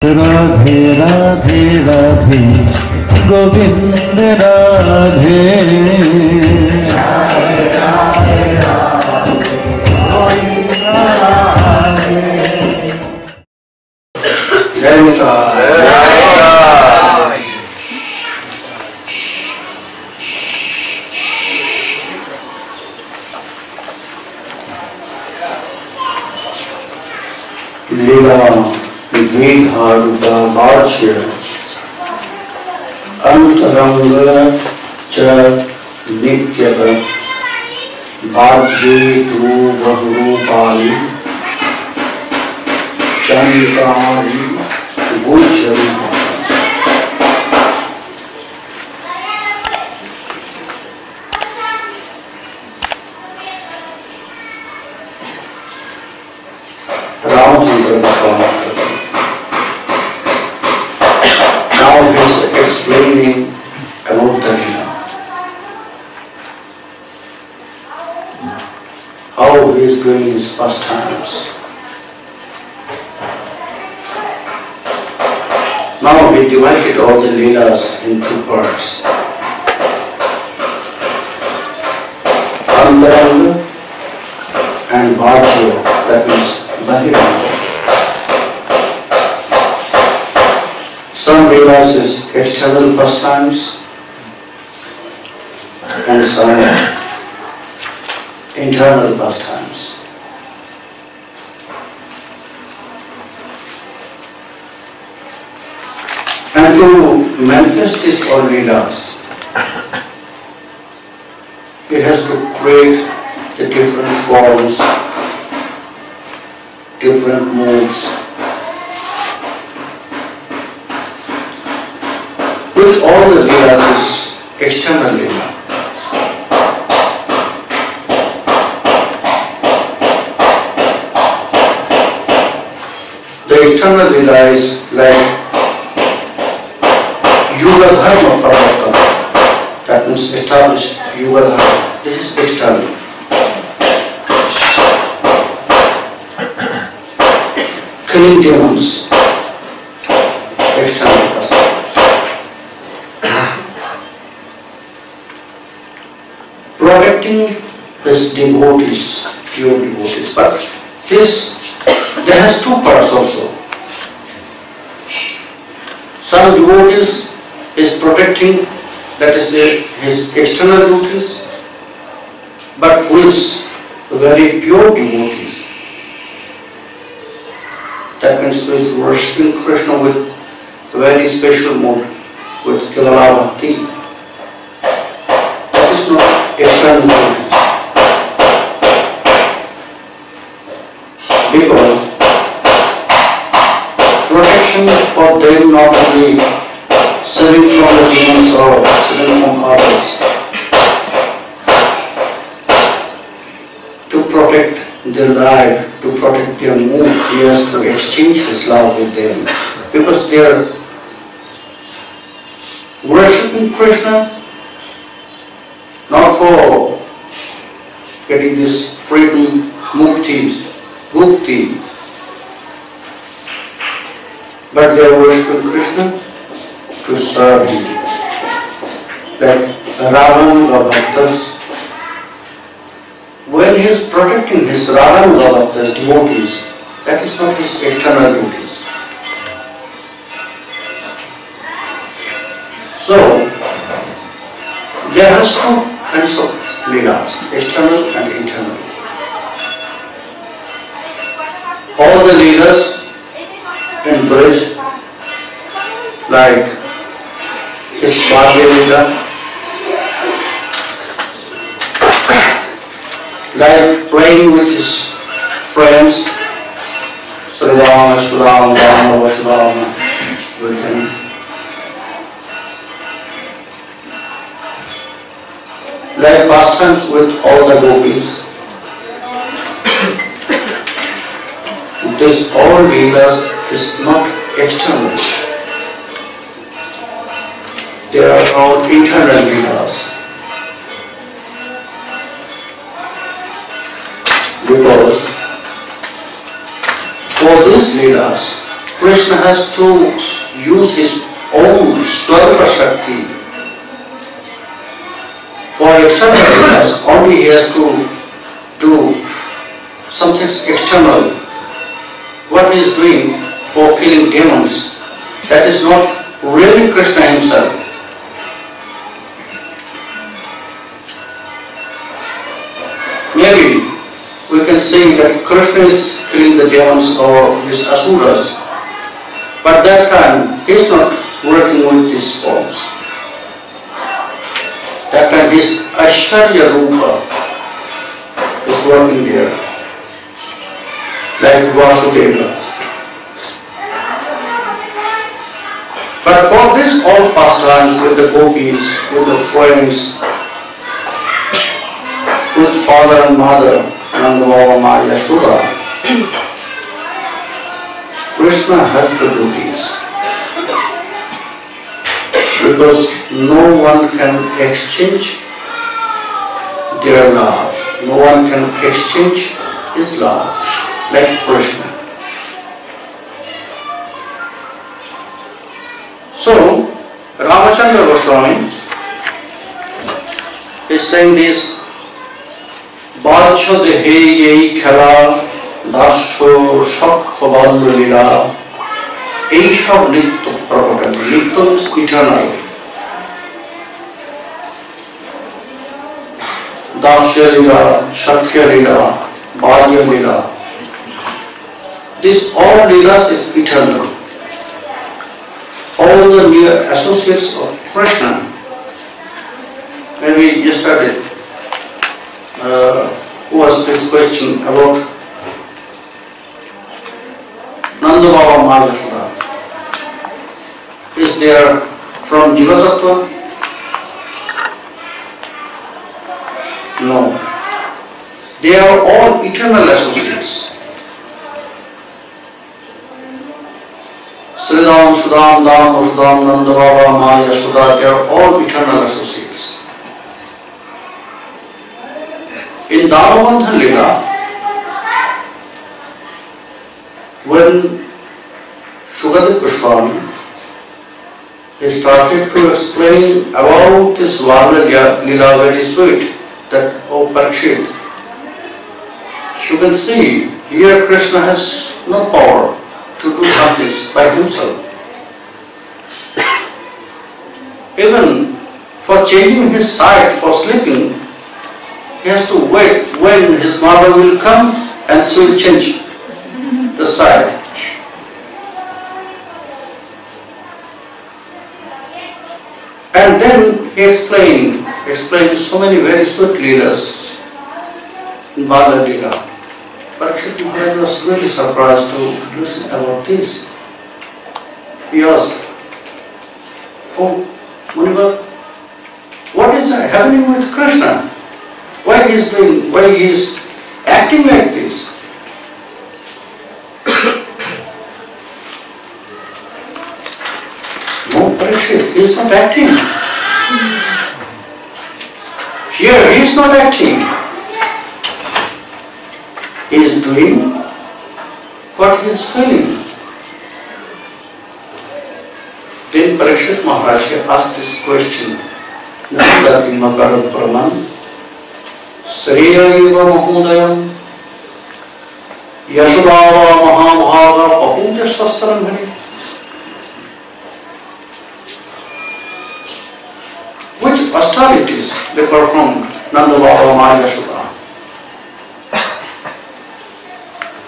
राधे राधे राधे गोविंद राधे जय निताय। लीला विधारूपा वाच्य अंतरंग च नित्य वाच्ये तु बहुरूपाणि चंद्राणि गोचरी। Ramacandra now he is explaining about the Leela, how he is doing his pastimes. Now he divided all the Leelas in two parts. Antaranga and Bhajya, that means Bahiranga. Some Leelas is external pastimes and some internal pastimes. And to manifest these all Leelas, he has to create the different forms, different moods, which all the Leelas is external Leela. The external Leela is like Yuga Dharma Prabhupada, that means established Yuga Dharma. This is external. Killing demons, external. Protecting his devotees, pure devotees. But there has two parts also. Some devotees is protecting, that is his external devotees, but who is very pure devotees. That means who is worshipping Krishna with very special mood, with Kevala Bhakti. That is not external devotees. Because protection for them not only saving from the demons or saving from others, to protect their life, to protect their mood, he has to exchange his love with them. Because they are worshipping Krishna not for getting this freedom, mukti, but they are worshipping Krishna to serve him. Like Radha and Krsna, when he is protecting his Radha and Krsna devotees, that is not his external devotees. So, there are two kinds of Leelas, external and internal. All the Leelas in Brij, like his Bhagya Leela, like praying with his friends, Śrī Anaṅga with him. Like pastimes with all the gopis. This all Leelas is not external. They are all internal Leelas. Because for these Leelas, Krishna Krishna has to use his own Swarva Shakti for external lilas. Only he has to do something external. What he is doing for killing demons, that is not really Krishna himself. Maybe we can say that Krishna is killing the demons or his asuras, but that time he is not working with these forms. That time his Aishwarya Rupa is working there, like Vasudeva. But for this all pastimes with the gopis, with the friends, with father and mother, Anaṅga Mañjarī, Krishna has to do this. Because no one can exchange their love. No one can exchange his love like Krishna. So, Ramacandra Goswami is saying this, Bāccha dehe yei khela dasho shakha bandhu lila, ei shab nitya prakata. Nitya is eternal. Dasya lila, shakya lila, bhajya lila. This all lilas is eternal. All the near associates of Krishna. When we just started, was this question about Nanda Baba Maharashtra. Is there from Jiva Tattva? No. They are all eternal associates. Sridham, Sudham, Dam, Sudham, Nanda Baba, Maya, Sudha, they are all eternal associates. In Dhanavantha Lila, when Shukadeva Goswami started to explain about this Varna Lila very sweet, that, oh Parikshit, you can see here Krishna has no power to do something by himself. Even for changing his side, for sleeping, he has to wait when his mother will come and she will change the side. And then he explained so many very sweet leelas in Bala Leela. Parikshit Maharaj was really surprised to listen about this. He asked, oh Muniva, what is happening with Krishna? Why he is acting like this? No, Parikshit, he is not acting. Here he is not acting. He is doing what he is feeling. Then Parikshit Maharaj asked this question, Nanda Kimakaram Praman Sriyaiva Mahudayam Yasudava Mahabhaga Pahudya Sastaram Hari. Which austerities they performed Nanda Baba Maya Yasudha?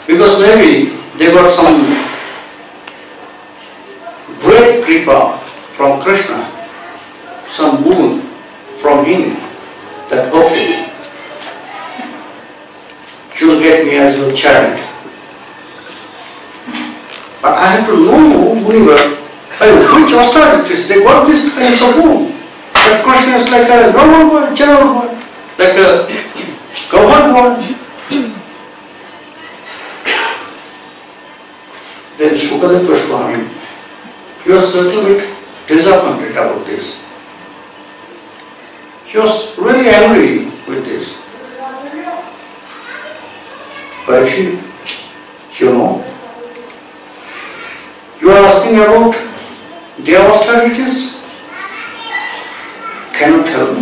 Because maybe they got some great kripa from Krishna, some boon from him, that okay, you will get me as your child. But I have to know which austerities they got this kind of boon. That Krishna is like a normal boy, general boy, like a governed boy. Then Shukadeva Goswami, he was a little bit disappointed about this. He was really angry with this. Parikshit, you know, you are something about their austerities? Can you tell me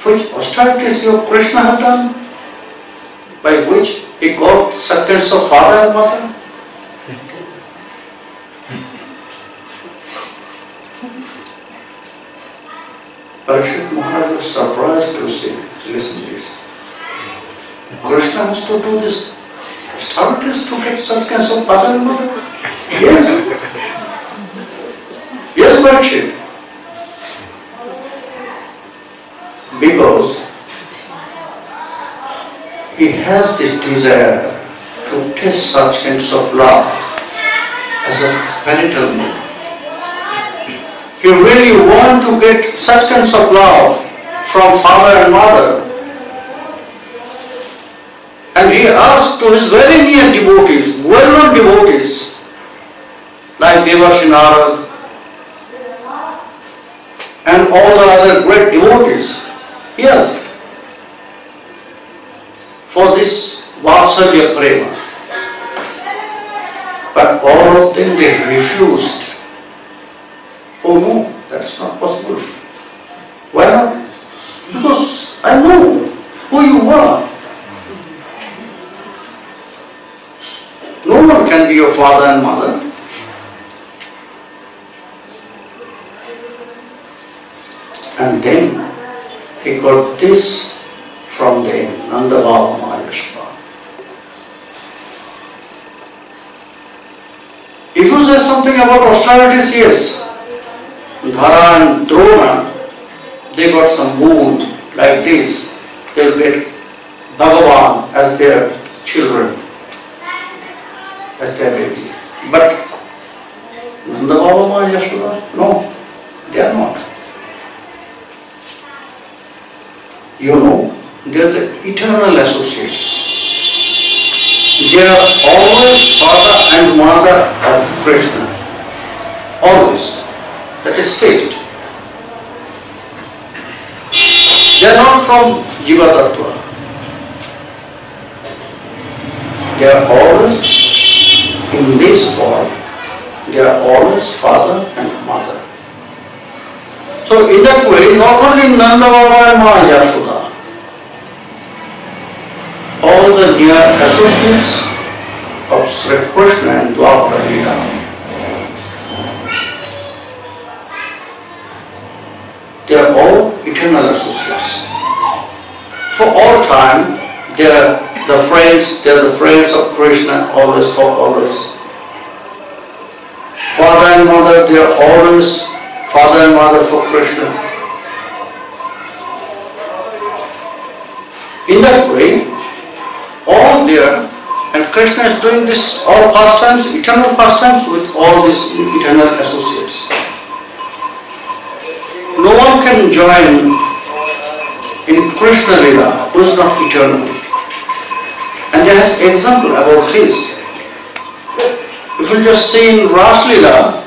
which austerities your Krishna have done, by which he got acceptance of father and mother? Parikshit Maharaj was surprised to see, listen to this. Krishna has to do this austerities to get acceptance of father and mother? Yes. Yes, Parikshit. Because he has this desire to taste such kinds of love as a penitent man. He really wants to get such kinds of love from father and mother. And he asked to his very near devotees, well-known devotees, like Devarshi Narad and all the other great devotees, yes, for this Vatsalya Prema. But all of them, they refused. Oh no, that's not possible. Why not? Because I know who you are. No one can be your father and mother. And then he got this from them, Nanda Baba Maharaj. If you say something about austerities, yes, Dhara and Drona, they got some boon like this. They will get Bhagavan as their children, as their baby. But Nanda Baba Maharaj, no, they are not. You know, they are the eternal associates. They are always father and mother of Krishna. Always. That is fate. They are not from Jiva Tattva. They are always in this form. They are always father and mother. So in that way, not only Nanda Baba and Maya Yashoda, all the near associates of Sri Krishna and Dwapara Leela, they are all eternal associates. For all time, they are the friends of Krishna, always. Father and mother, they are always father and mother for Krishna. In that way, all there, and Krishna is doing this, all pastimes, eternal pastimes with all these eternal associates. No one can join in Krishna Lila who is not eternal. And there is example about this. If you just see in Ras Lila,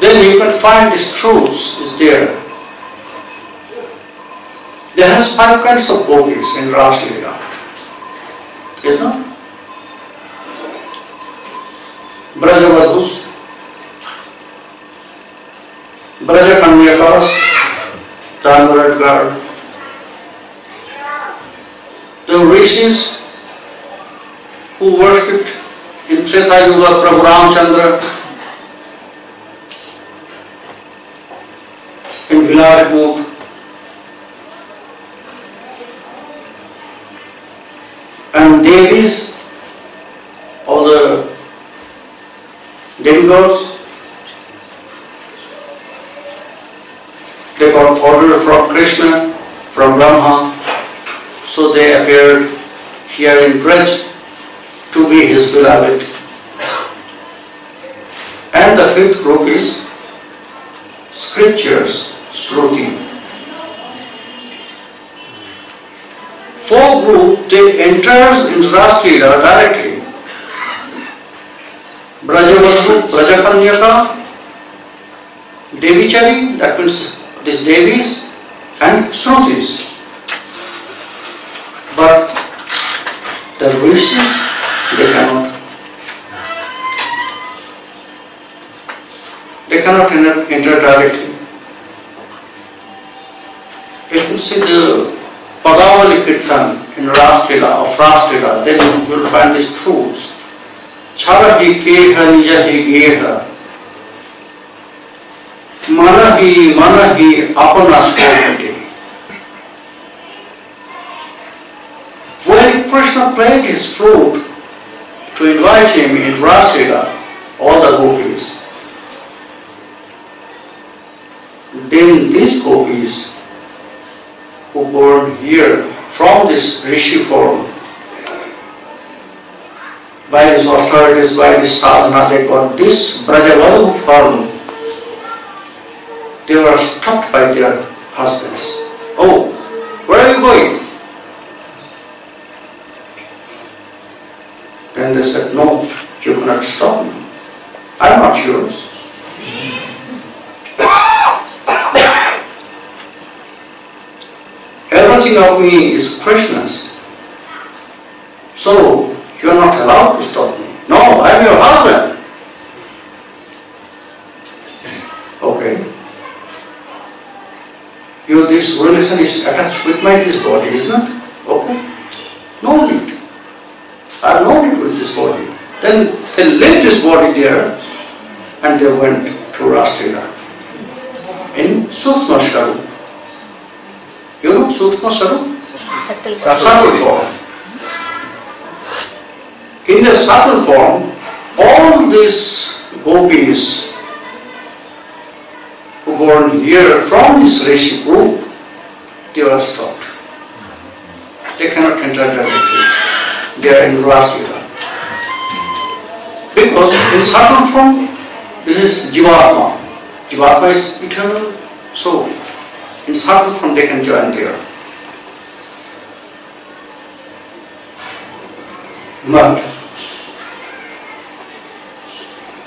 then you can find these truths is there. There has 5 kinds of gopis in Ras Lila. Is not? Brajavadhus, Brajakanyakas, Tanvaradgar, the rishis who worshipped in Treta Yuga Prabhu Ramacandra, in Vilarimur, and Devis, all the demigods, they got order from Krishna, from Brahma, so they appeared here in Braj to be his beloved. And the 5th group is scriptures, Shruti. 4 group, they enters in Ras Leela directly. Brajavadhu, Brajakanyaka, Devichari, that means these Devis, and Shrutis. But the rishis, they cannot. They cannot enter directly. If you see the Padavali Kirtan in Raslila of Raslila, then you will find these truths. Chara hi keha nija hi geha. Manahi apana sthapati. When Krishna played his flute to invite him in Raslila, all the gopis, then these gopis who born here from this rishi form, by his authorities, by this sadhana, they got this Brajavalu form. They were stopped by their husbands. Oh, where are you going? And they said, no, you cannot stop me. I am not yours. Everything of me is Krishna's. So, you are not allowed to stop me. No, I am your husband. Okay. This relation is attached with this body, isn't it? Okay. No need. I have no need with this body. Then they left this body there and they went to Raslila in Sukshma Swarup. You know Sukshma Swarup? Subtle form. In the subtle form, all these gopis who born here from this Rishi group, they were stopped. They cannot enter directly. They are in Raslila. Because in subtle form, this is Jivatma. Jivatma is eternal soul. In subtle form, they can join there. But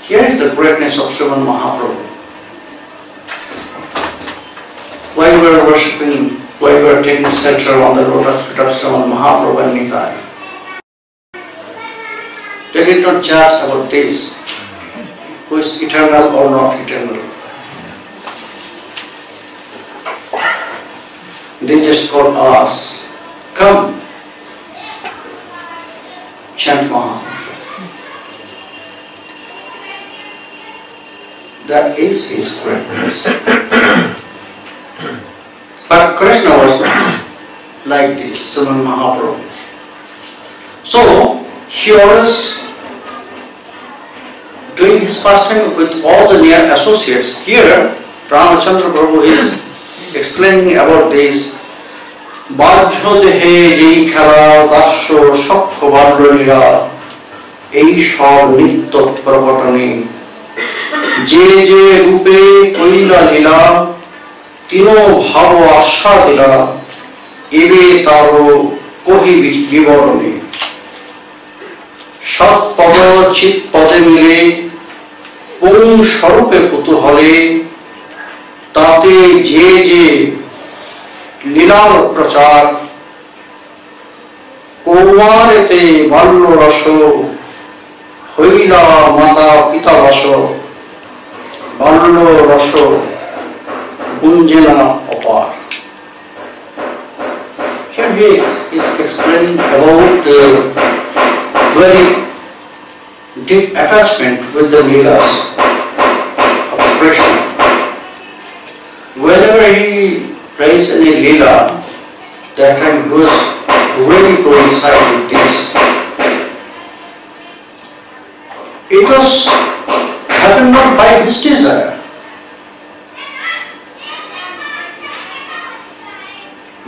here is the greatness of Sriman Mahaprabhu. While we were worshipping, while we were taking shelter on the lotus feet of Sriman Mahaprabhu and Nitai, they did not judge about this, who is eternal or not eternal. They just called us, come, chant Mahamantra. That is his greatness. But Krishna was not like this, Sriman Mahaprabhu. So, he was doing his pastime with all the near associates. Here, Ramacandra Prabhu is explaining about this. Bajjo dehe jei khela dasho shakho badrolila ei shob nitto prakatane je je rupe koila lila tino bhavo asha dila ebe taro kohi biborone sat pada chit pade mile pung swarupe kutuhale tate je je লীলার প্রচার কৌমারেতে বাল্য রস হইলা মাতা পিতা রস বাল্য রস গুঞ্জনা অপার. Here he is explaining about the very deep attachment with the leelas of Krishna. Whenever he praise any lila, that time he was really coincide with this. It was happened not by his desire.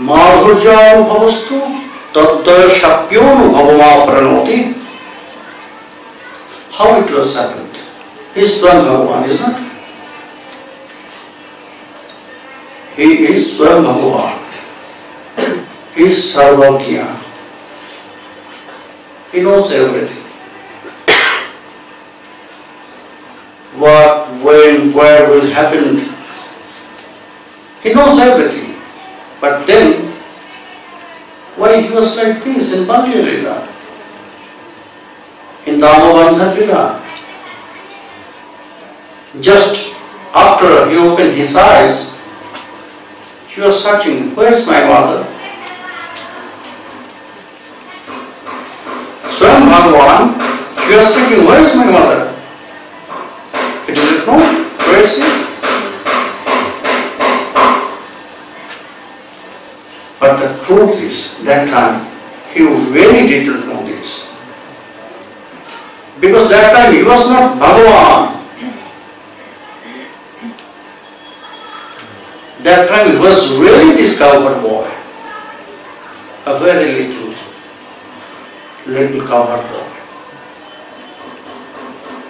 Mahurjam bhavastu tattaya shakyonu bhavama pranoti. How it was happened? He is Swam Bhagavan, is not? He is Swam Bhagavan. He is Sarvagya. He knows everything. What, when, where will happen. He knows everything. But then, why he was like this in Bhagya Lila? In Damobandha Lila? Just after he opened his eyes, he was searching, where is my mother? Swam Bhagavan, he was thinking, where is my mother? He didn't know, where is she? But the truth is, that time, he really didn't know this. Because that time he was not Bhagavan. That time he was really this cowherd boy. A very little cowherd boy.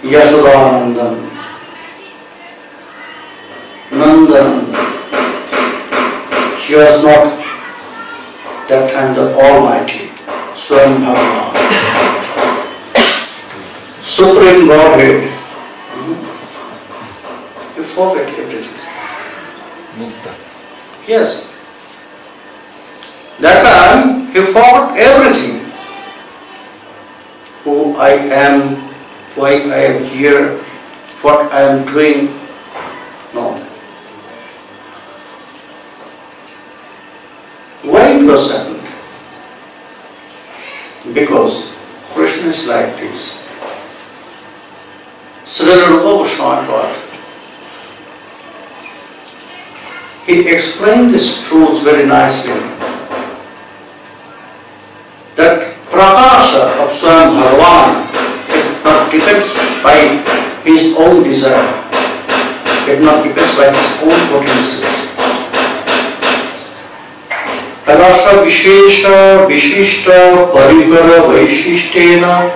Yashodanandan, Nandan. He was not that time the Almighty, Swam Bhagavan, Supreme Godhead. You forget everything. Yes. That time he forgot everything. Who I am, why I am here, what I am doing. No. Why it was happened? Because Krishna is like this. Srila Prabhupada Goswami, he explained this truth very nicely. That prakasha of Swam Bhagavan not depends by his own desire. It not depends by his own potencies. Rasa Vishesha Vishishta Parikara Vaishishtena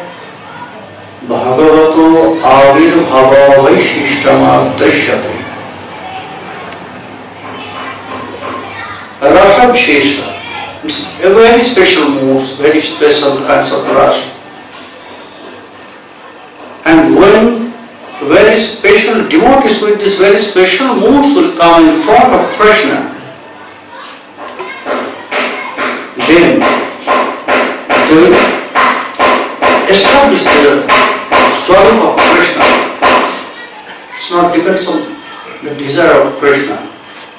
Bhagavato Avirbhava Vaishishtamā Dashyate. Rasa Vishesha, it's a very special moods, very special kinds of rasa. And when very special devotees with these very special moods will come in front of Krishna, then they will establish the swarupa of Krishna. It's not depends on the desire of Krishna.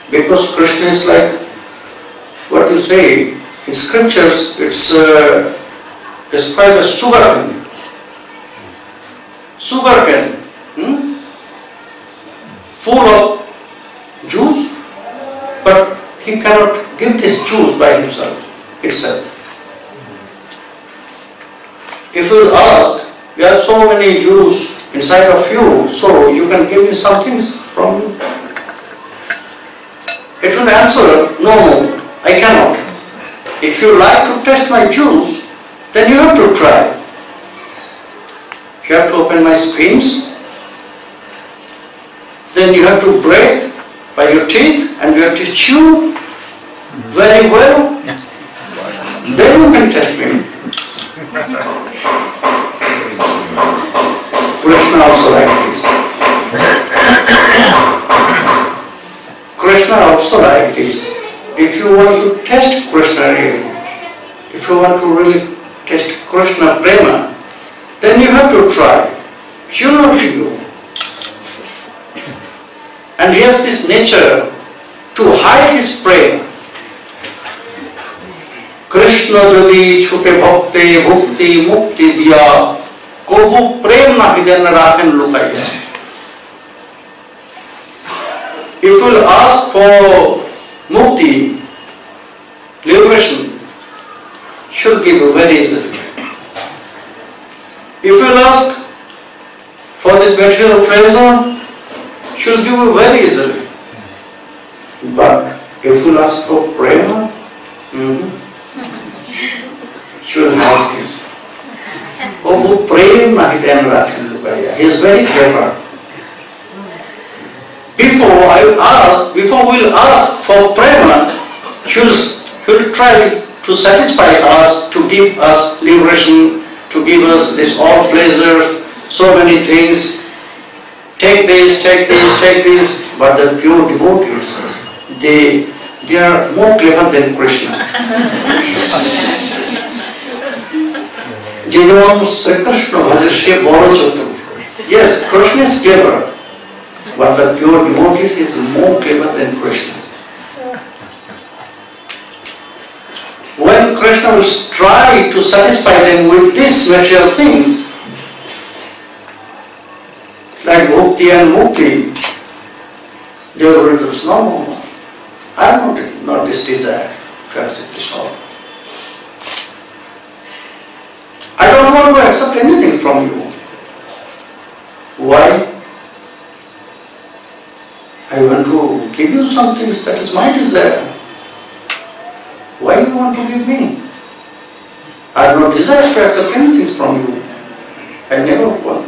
Because Krishna is like, what you say, in scriptures it's described as sugar cane. Sugar cane, full of juice, but he cannot give this juice by himself. Itself. If you ask, you have so many juice inside of you, so you can give me some things from you. It will answer, no, I cannot. If you like to taste my juice, then you have to try. You have to open my screens, then you have to break by your teeth and you have to chew very well. Then you can test me. Krishna also like this. Krishna also like this. If you want to test Krishna really, if you want to really test Krishna Prema, then you have to try. You know you. And he has this nature to hide his prema. Krishna jodi chute bhakte bhukti mukti diya kobu prem nahi den rakhen lukaiya. If you will ask for mukti, liberation, should give you very easily. If you will ask for this material pleasure, she'll give you very easily. But if you ask for prema, she will have this. He is very clever. Before we'll ask for prema, she'll try to satisfy us, to give us liberation, to give us this all pleasure, so many things. Take this, take this, take this. But the pure devotees, they are more clever than Krishna. Yes, Krishna is clever. But the pure devotees is more clever than Krishna. When Krishna will try to satisfy them with these material things, like bhakti and mukti, they will reduce, no, I have not this desire to accept this all. I don't want to accept anything from you. Why? I want to give you some things, that is my desire. Why you want to give me? I have no desire to accept anything from you. I never want.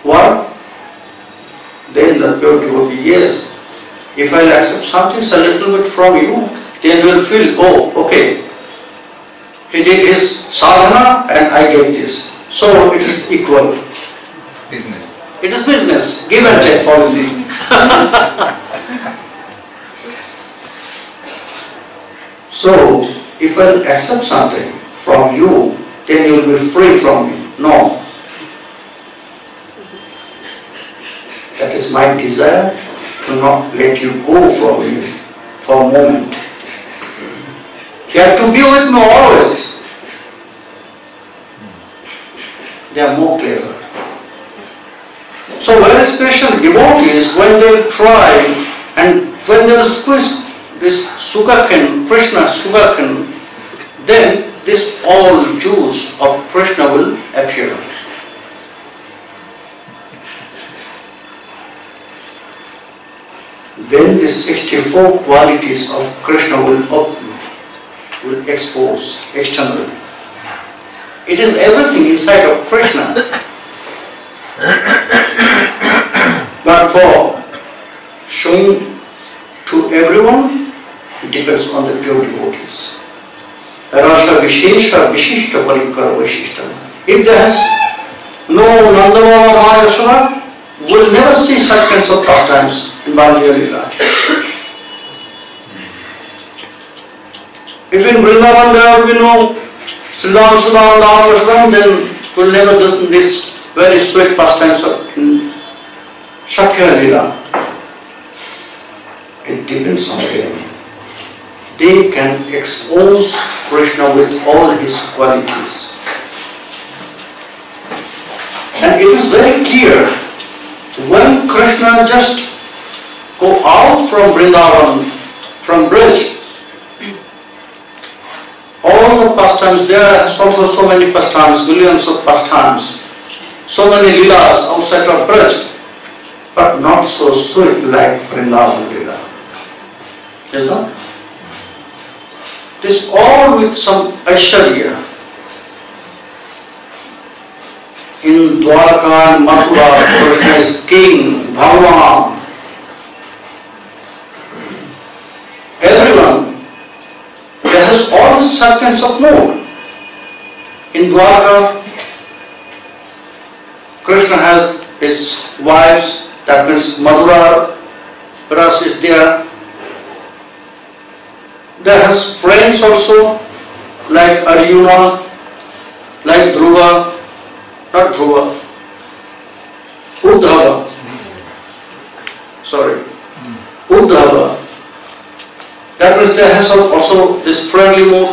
What? Then the pure devotee, yes, if I accept something a little bit from you, then you will feel, oh, okay, he did his sadhana and I get this. So it is equal. Business. It is business, give and take policy. So, if I accept something from you, then you will be free from me. No. That is my desire to not let you go from me for a moment. You have to be with me always. They are more clever. So very special devotees, when they will try and when they will squeeze this sugarcane, Krishna sugarcane, then this all juice of Krishna will appear. Then the 64 qualities of Krishna will expose externally. It is everything inside of Krishna. But for showing to everyone, it depends on the pure devotees. Rasa Vishesha Vishishta Parikara Vishishta. If there has no Nanda Mañjarī, we will never see such kinds of pastimes in Mañjarī. If in Vrindavan there will be no Siddhanta, then we will never do this very sweet pastimes in Shakya Lila. It depends on them. They can expose Krishna with all his qualities. And it is very clear, when Krishna just go out from Vrindavan, from Braj, all the pastimes, there are also so many pastimes, millions of pastimes, so many leelas outside of Braj, but not so sweet like Vrindavan leela. Yes, no? This all with some Aishwarya. In Dwarka and Mathura, Krishna is king, Bhagavan. Everyone, there has all such kinds of mood. In Dwarka, Krishna has his wives, that means Mathura Ras is there. There has friends also, like Arjuna, like Dhruva, not Dhruva, Uddhava, Uddhava. That means there has also this friendly mood.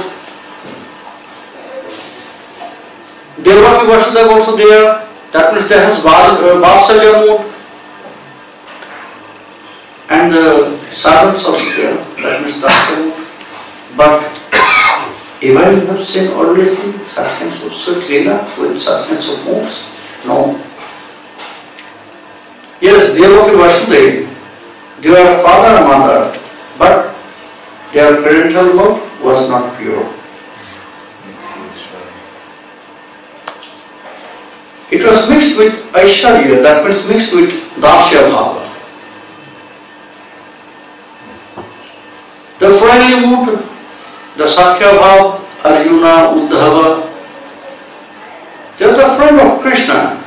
Devaki Vasudeva also there, that means there has Vatsalya mood. And the servants also there, that means Dasya mood. But even you have seen already seen such kinds of sweet leela with such kinds of moods? No. Yes, Devaki Vasudeva, they were father and mother, but their parental mood was not pure. It was mixed with Aishwarya, that means mixed with Dasya Bhava. The friendly mood, the Sakhya Bhava, Arjuna, Uddhava, they are the friend of Krishna,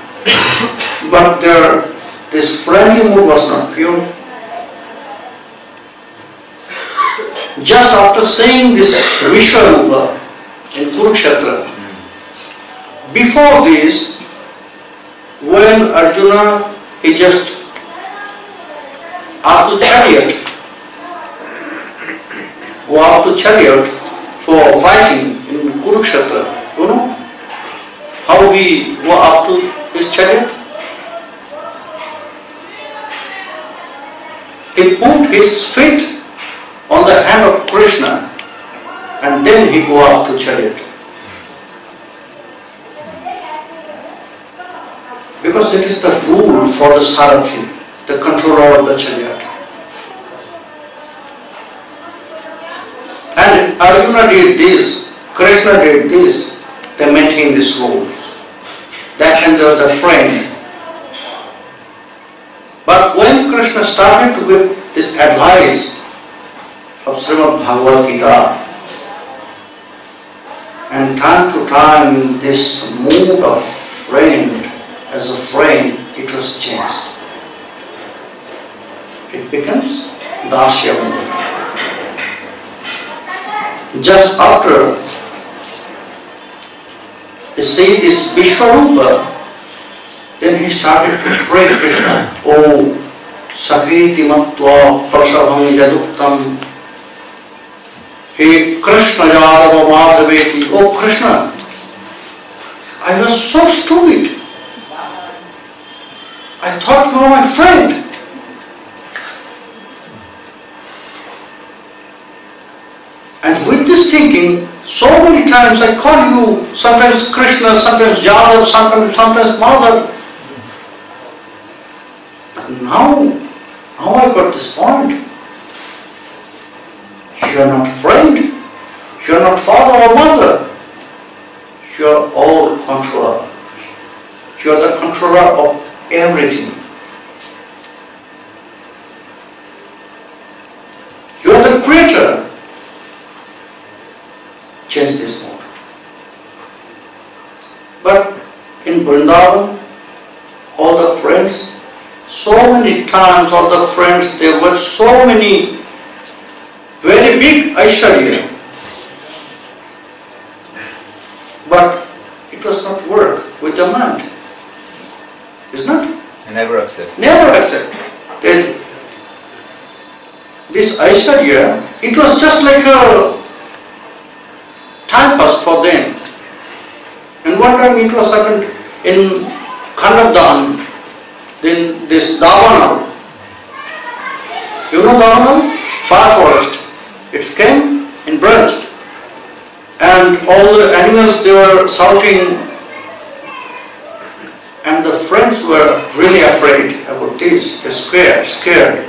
but this friendly mood was not pure. Just after saying this Vishwarupa in Kurukshetra, before this, when Arjuna, he just up to chariot, go up to chariot for fighting in Kurukshetra, you know how he go up to his chariot? He put his feet on the hand of Krishna and then he go up to chariot. Because it is the rule for the Sarathi, the controller of the chariot. And Arjuna did this, Krishna did this, they maintain this rule. That and there's a friend. But when Krishna started to give this advice of Srimad Bhagavad Gita, and time to time this mood of friend, as a friend, it was changed. It becomes Dasya mood. Just after you see this Vishwarupa, then he started to pray Krishna. Oh, Sakiti Matva Prasabham Yaduktam. He Krishna Yadava Madhaveti. Oh Krishna, I was so stupid. I thought you were my friend. And with this thinking, so many times I call you, sometimes Krishna, sometimes Yadav, sometimes Madhav. But now I got this point. You are not friend, you are not father or mother, you are all controller. You are the controller of everything. You are the creator. Change this mode. But in Vrindavan, all the friends, so many times all the friends, there were so many very big Aishwarya. But it was not work with the mind. It's not? I never accept. Never accept. This Aishwarya, it was just like a time pass for them. And one time it was happened in Khandavdan, then this Davana. You know Davana? Far forest. It came in branch. And all the animals, they were shouting. And the friends were really afraid about this. They scared.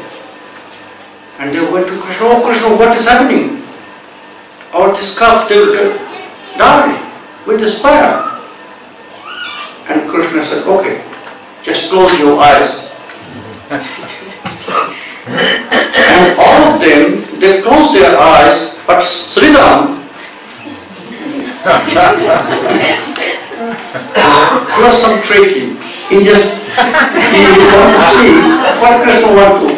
And they went to Krishna. Oh Krishna, what is happening? This calf, they will die with this fire. And Krishna said, okay, just close your eyes. And all of them, they closed their eyes, but Sridham, he was some tricky. He wanted to see what Krishna wanted to do.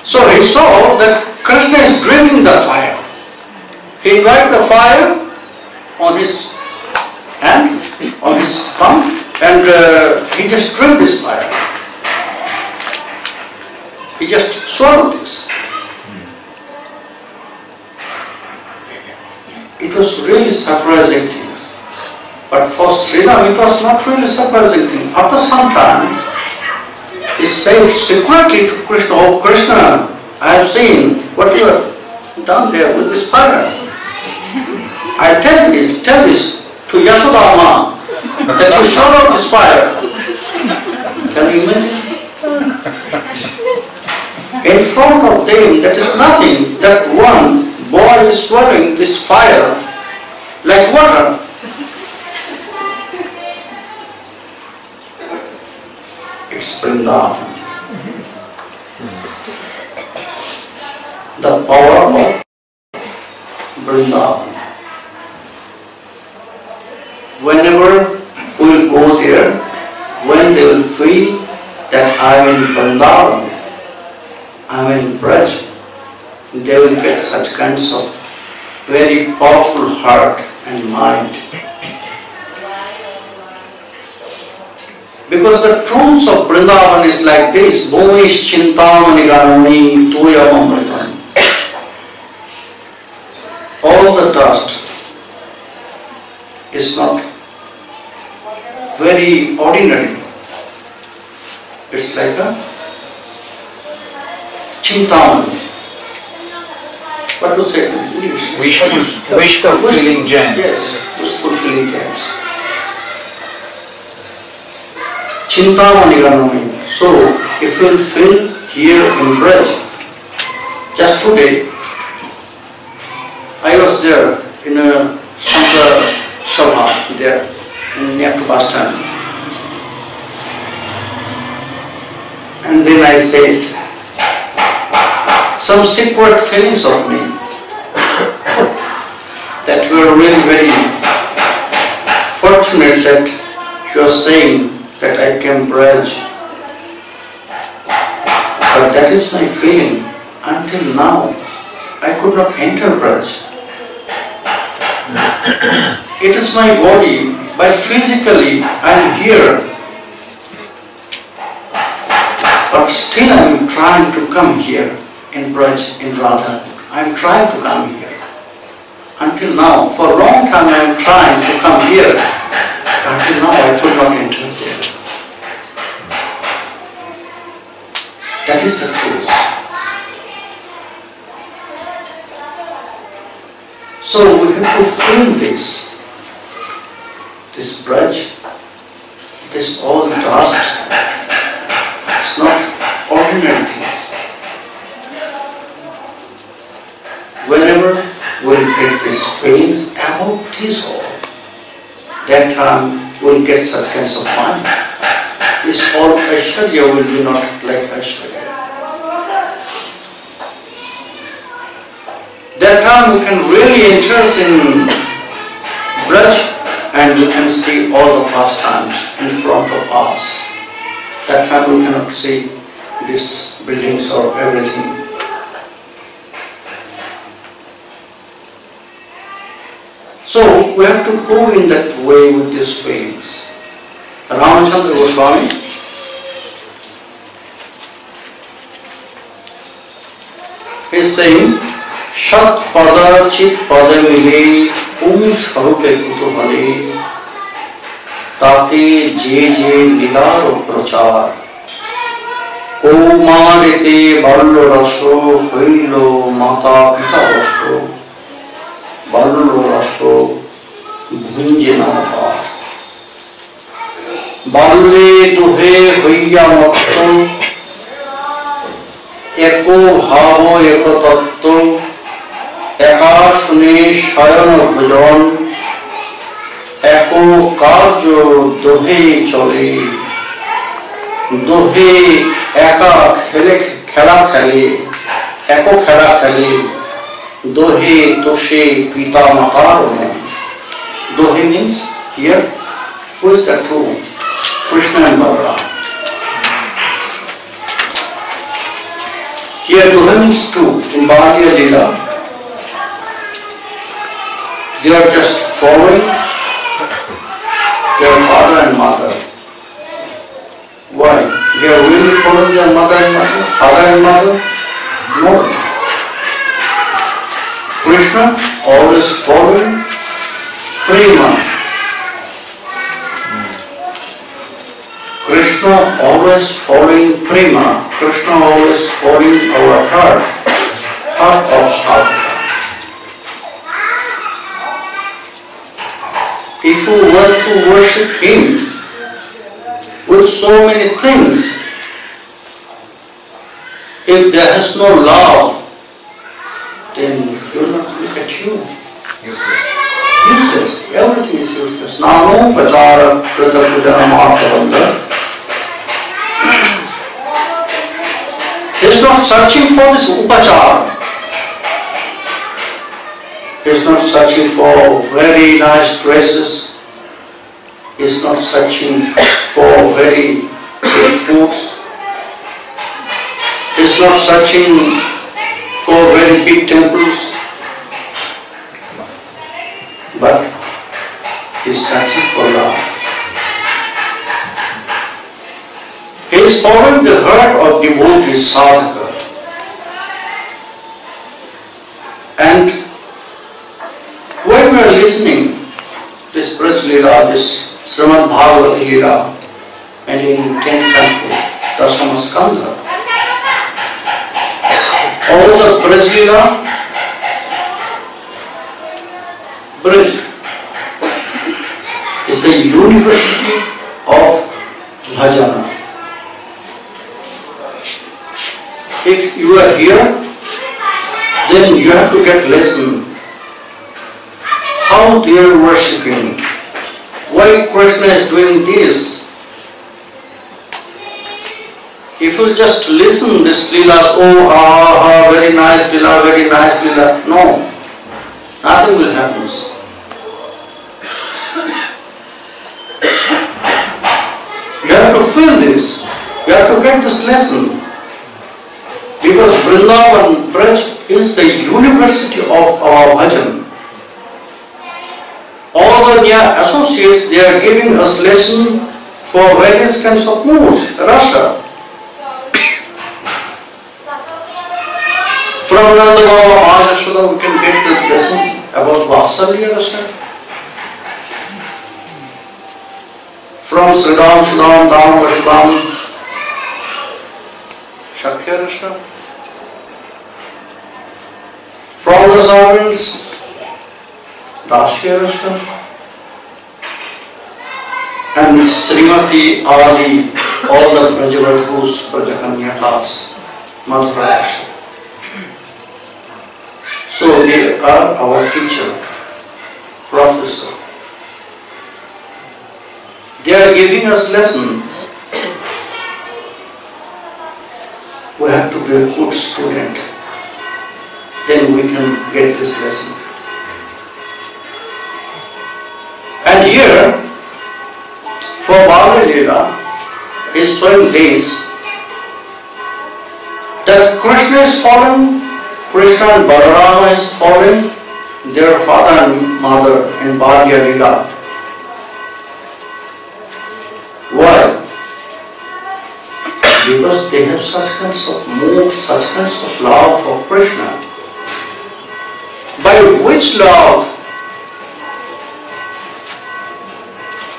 So he saw that Krishna is drinking the fire. He invited the fire on his hand, on his palm, and he just drank this fire. He just swallowed this. It was really surprising things. But for Sridham, it was not really surprising thing. After some time, he said secretly to Krishna, oh Krishna, I have seen what you have done there with this fire. I tell this to Yashoda that you shut off this fire. Can you imagine? In front of them, that is nothing. That one boy is swallowing this fire like water. It's Vrindavan. The power of Vrindavan. Whenever we will go there, when they will feel that I am in Vrindavan, I am in Braj, they will get such kinds of very powerful heart and mind. Because the truths of Vrindavan is like this. Bhumish chintamani ganami tuyam amritam. All the dust is not very ordinary. It's like a chintamani. What to say in English? Wish fulfilling gems. Yes, wish fulfilling gems. Chintamani ganami. So, if you feel here in Braj, just today, I was there in a Sabha there near to pastimes. And then I said, some secret feelings of me that we are really very fortunate that you are saying that I can Braj. But that is my feeling. Until now, I could not enter Braj. It is my body, by physically I am here, but still I am trying to come here in Braj, in Radha. I am trying to come here. Until now, for a long time I am trying to come here. Until now I could not enter there. That is the truth. So we have to feel this Braj, this all dust. It's not ordinary things. Whenever we'll get these feelings about this all, that time we'll get such kinds of mind. This all Aishwarya will be not like Aishwarya. That time we can really enter in Braj and you can see all the pastimes in front of us. That time we cannot see these buildings or everything. So we have to go in that way with these feelings. Ramacandra Goswami is saying, Shat pada chit pada mile um sharupe kutuhale tate je lilar prachar Kumarite ballo raso hoilo mata pita raso ballo raso bhunje namapar balle duhe hoiya matto eko bhavo eko tattva eka shune shayan bhajan eko karjo duhe chole duhe eka khela khele eko khela khele duhe toshe pita matar duhe means here who is that two? Krishna and Balaram. Here duhe means two. In Bhagavad Gita they are just following their father and mother. Why? They are really following their mother and mother, father and mother? No. Krishna always following Prema. Krishna always following Prema. Krishna always following our heart of sadhana. If we were to worship Him with so many things, if there is no love, then He will not look at you. Useless. Useless. Everything is useless. Namo pachara krita pujana martavanda. He is not searching for this upachara. He is not searching for very nice dresses. He is not searching for very good foods. He is not searching for very big temples. But he is searching for love. is following the herd of devotee sadhaka. And when we are listening this Braj Leela, this Srimad Bhagavad Leela, and in 10th canto, Dasama Skandha, all the Braj Leela, Braj is the university of bhajana. If you are here, then you have to get lesson how they are worshipping, why Krishna is doing this. If you just listen this Leelas, oh, very nice Leela, very nice Leela, no, nothing will happen. You have to feel this, you have to get this lesson. Because Vrindavan Braj is the university of our bhajan. All the near associates, they are giving us lesson for various kinds of moods, rasa. From Nanda Baba Mahashoda we can get the lesson about Vasalya rasa. From Sridham, Sudham, Dham, Vashudham, Shakya rasa. From the servants, Dasya rasa. And Srimati, Adi, all the Brajavadhus, Brajakanyakas, Madhura rasa. So they are our teacher, professor. They are giving us lesson. We have to be a good student. Then we can get this lesson. And here, for Bhagavad Gita, is showing this, that Krishna is fallen, Krishna and Balarama is fallen, their father and mother in Bhagavad Gita. Why? Because they have such kinds of mood, such kinds of love for Krishna. By which love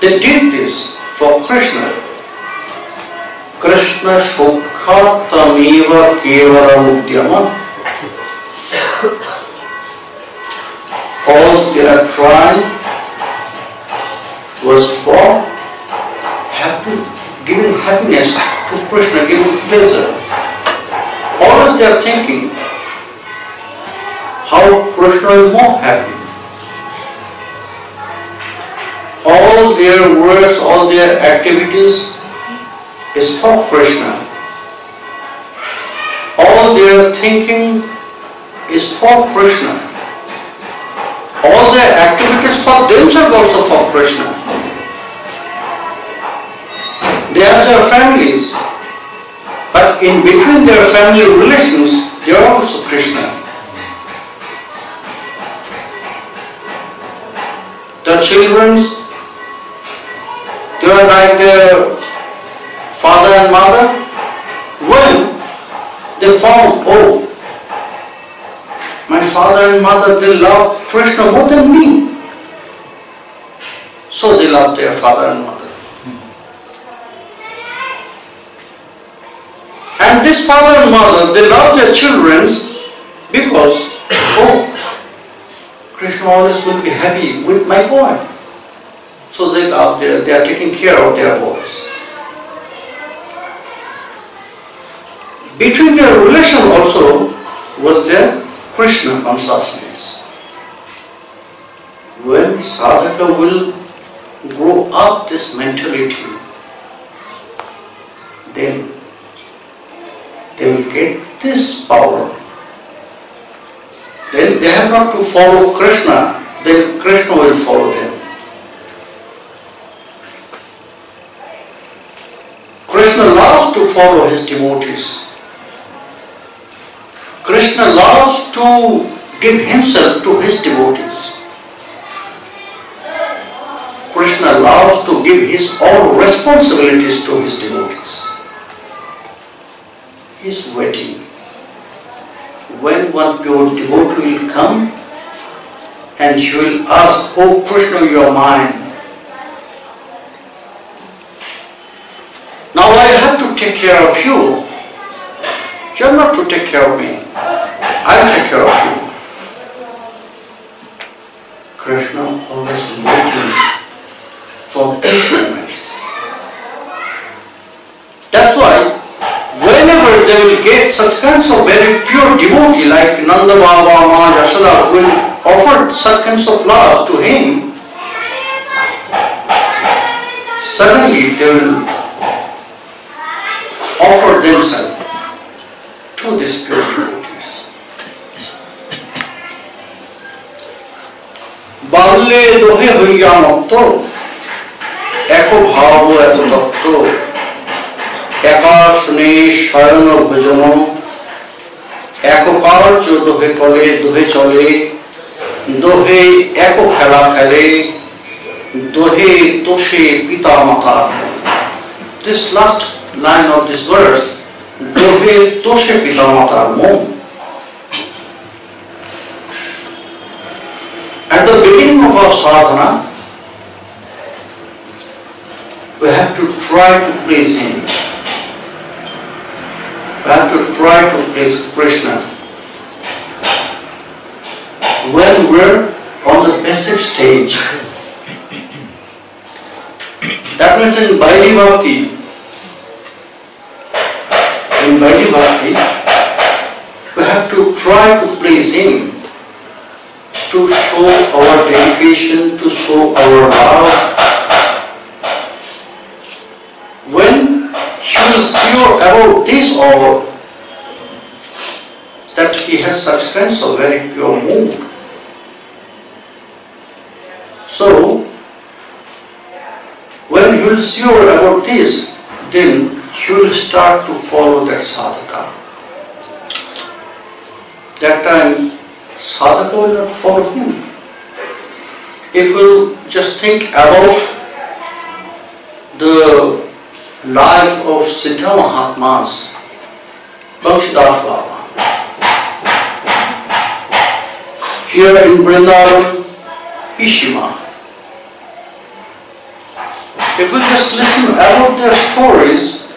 they did this for Krishna? Krishna Shukha Tamiva Kevara Mudyama. All they are trying was for giving happiness to Krishna, giving pleasure. Always they are thinking how Krishna is more happy. All their words, all their activities is for Krishna. All their thinking is for Krishna. All their activities for themselves also for Krishna. They have their families, but in between their family relations, they are also Krishna. The children, they are like their father and mother. When they found, oh, my father and mother, they love Krishna more than me. So they love their father and mother. And this father and mother, they love their children because, oh, Krishna always will be happy with my boy. So they love they are taking care of their boys. Between their relation also was their Krishna consciousness. When sadhaka will grow up this mentality, then they will get this power. Then they have not to follow Krishna, then Krishna will follow them. Krishna loves to follow his devotees. Krishna loves to give himself to his devotees. Krishna loves to give his all responsibilities to his devotees. he is waiting. When one pure devotee will come and he will ask, "Oh Krishna, you are mine. Now I have to take care of you. You are not to take care of me. I will take care of you." Krishna always waiting for these moments. That's why whenever they will get such kinds of very pure devotee like Nanda Baba, Ma, Yashoda, who will offer such kinds of love to him, suddenly they will offer themselves to these pure devotees. Balle dohe hoiya motto, eko bhavo eto tatto, eka shune shayana bhajano, eko karjo dohe kole dohe chole, dohe eko khela khele, dohe toshe pita mata. This last line of this verse, dohe toshe pita mata mo. At the beginning of our sadhana, we have to try to please him. We have to try to please Krishna. When we're on the basic stage, that means in Vaidhi Bhakti, we have to try to please him, to show our dedication, to show our love. When he will sure about this all, that he has such kinds of very pure mood. So, when he will sure about this, then he will start to follow that sadhaka. That time, sadhaka will not follow him. If we just think about the life of Siddha Mahatmas, Bhakshidas Baba, here in Vrindavan, Ishima, if we just listen about their stories,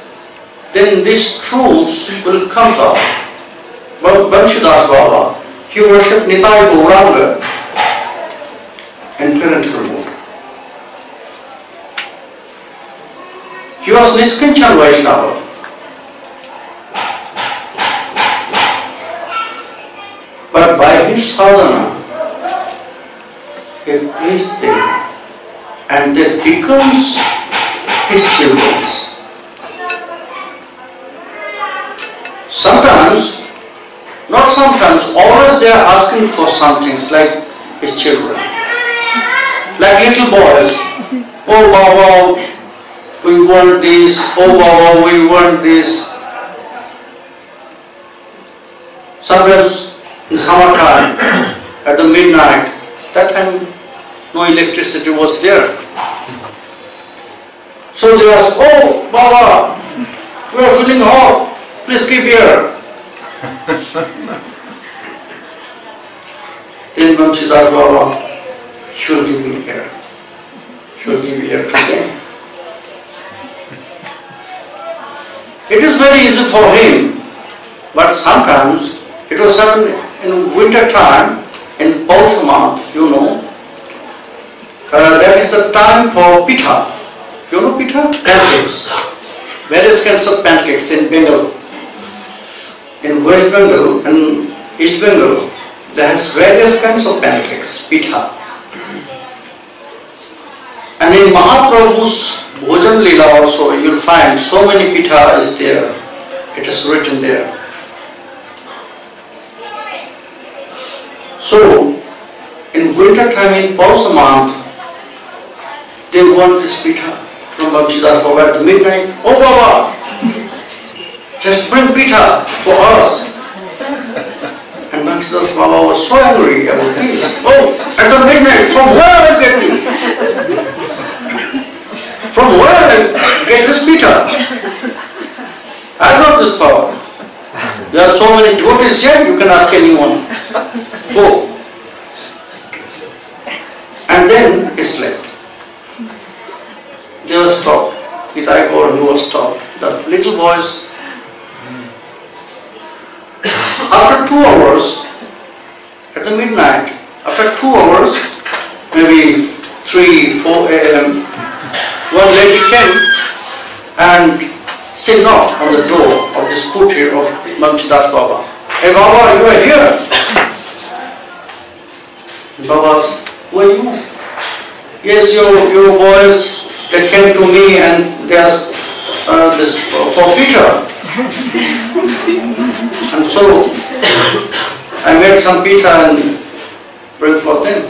then these truths will come out. Bhakshidas Baba, he worshipped Nitai Gauranga in parental mood. He was Niskanchan Vaishnava. But by his sadhana, he pleased them and they becomes his children. Sometimes, not sometimes, always they are asking for some things like his children. Like little boys, "Oh Baba, we want this, oh Baba, we want this." Sometimes in summertime, at the midnight, that time no electricity was there. So they ask, "Oh Baba, we are feeling hot, please keep here." Then Bhakshidas Baba, "She'll give me here. She'll give you here today." It is very easy for him, but sometimes it was happening in winter time, in Pausha month, you know. That is the time for pitha. You know pitha? Pancakes. Various kinds of pancakes in Bengal. In West Bengal and East Bengal, there has various kinds of pancakes, pitha. And in Mahaprabhu's Bhajan Leela also, you will find so many pitha is there. It is written there. So, in winter time in Pausha month, they want this pitha from Bhakshidas Baba at the midnight. "Oh Baba, just bring pitha for us." And Bhakshidas Baba was so angry about this. "Oh, at the midnight, from where I get it? From where I get this pitha? I got this power." so many devotees here, you can ask anyone. Go. And then he slept. They were stopped. Nitai Gaur, who was stopped. The little boys. After 2 hours, at the midnight, after 2 hours, maybe 3, 4 a.m., one lady came and she knocked on the door of the scooter of Manchidas Baba. Hey Baba, you are here. Baba, who are you? Yes, your boys, they came to me and they asked this for pita. And so I made some pita and bring for them.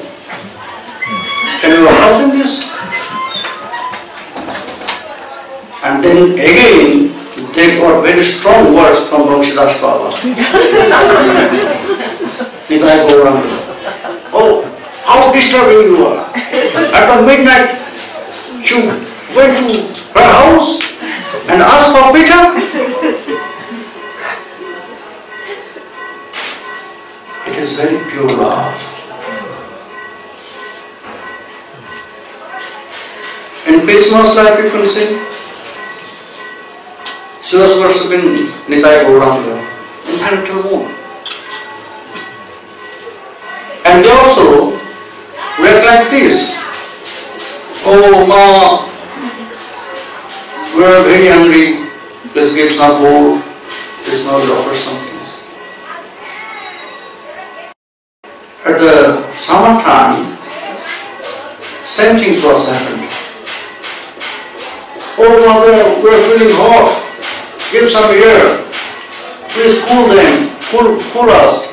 Can you offer them this? And then again, they got very strong words from Ramacandra Baba. Nitai Gauranga. Oh, how disturbing you are. At the midnight, you went to her house and asked for pita? It is very pure love. In Krishna's life you can see, she was worshipping Nitai Gauranga in her moon. And they also react like this. Oh Ma, we are very hungry, please give some food, please now offer some things. At the summer time, same things was happening. Oh Mother, we are feeling hot, give some air, please cool them, cool us.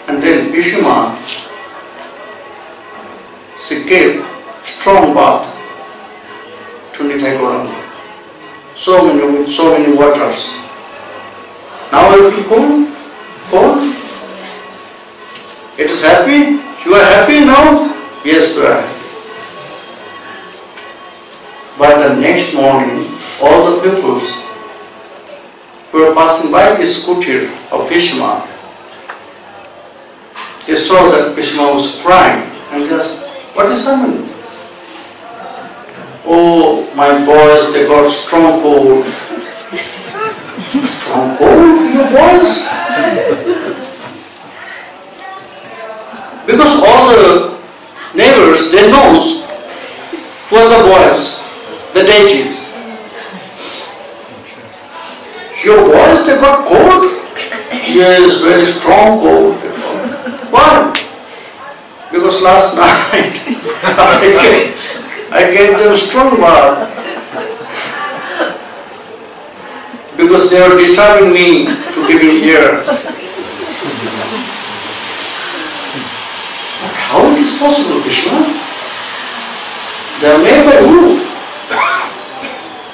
And then Bhishma, she gave strong bath to Nitai Gauranga. So many waters. Now you feel cold? It is happy? You are happy now? Yes, we are happy. But the next morning, all the peoples who were passing by this scooter of Bhishma, they saw that Bhishma was crying and they asked, what is happening? Oh, my boys, they got strong cold. Strong cold for your boys? Because all the neighbors, they know who are the boys, the deities. Your boys, they got cold? Yes, very strong cold. Why? Because last night I gave them strong bath. Because they were disturbing me to give me here. How it is possible, Krishna? They are made by who?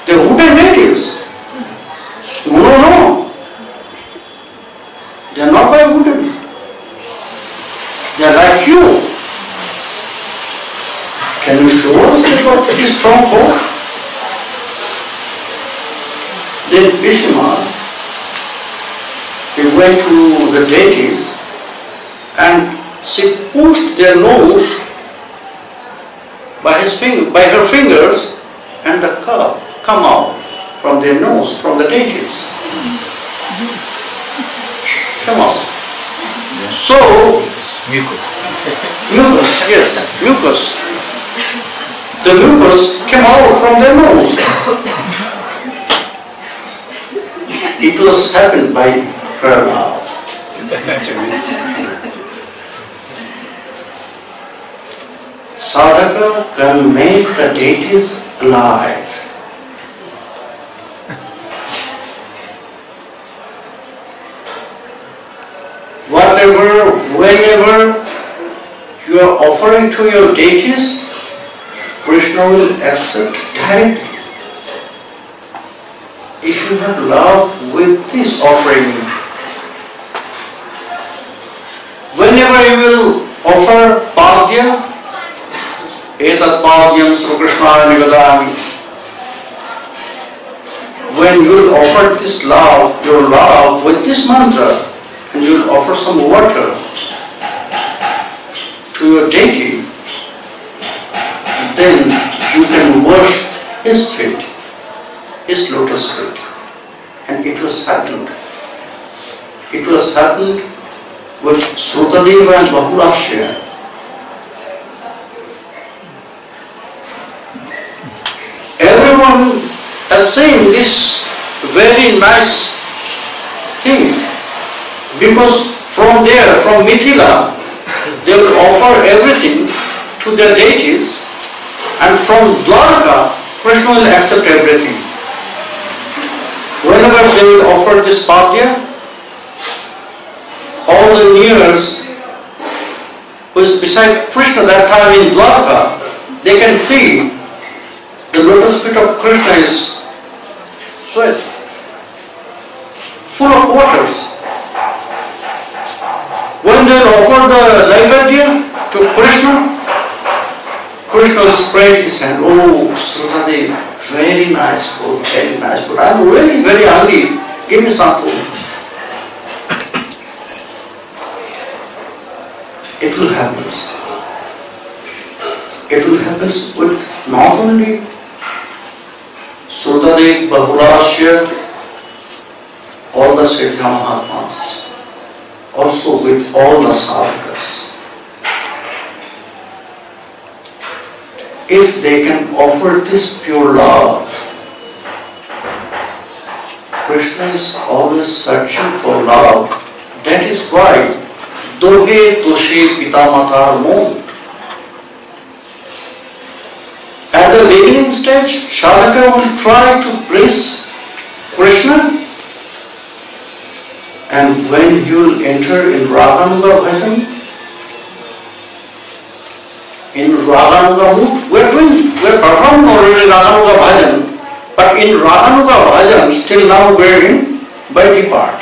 They are wooden natives. No. They are not by wooden. They are like you. Can you show us they got pretty strong hold? Then Bhishma, he went to the deities and she pushed their nose by her fingers, and the cup come out from their nose, from the deities. Come on. So, mucus, yes, mucus. The mucus came out from their nose. It was happened by her love. Sadhaka can make the deities alive. Whatever, whenever you are offering to your deities, Krishna will accept directly. If you have love with this offering, whenever you will offer Padya, Etat Padyam Sri Krishnaya Nivedami, when you will offer this love, your love with this mantra, and you will offer some water to your deity, then you can wash his feet, his lotus feet. And it was happened. It was happened with Srutadeva and Bahurashya. Everyone has seen this very nice thing, because from there, from Mithila, they will offer everything to their deities, and from Dwarka, Krishna will accept everything. Whenever they will offer this padya, all the nears who is beside Krishna that time in Dwarka, they can see the lotus feet of Krishna is sweat, full of waters. When they will offer the naivedya to Krishna, Krishna will spread his hand. Oh, Srutadev, very nice food, very nice food. I am really very hungry. Give me some food. It will happen. It will happen with not only Srutadev, Bahurashya, all the Siddha Mahatmas, also with all the sadhakas. If they can offer this pure love, Krishna is always searching for love. That is why Dohe Toshi Pitamatar Moh. At the beginning stage, sadhaka will try to please Krishna, and when he will enter in Raga bhajan, in Raga mood, we are performing already Raga bhajan, but in Raga bhajan, still now we are in Vaidhi part.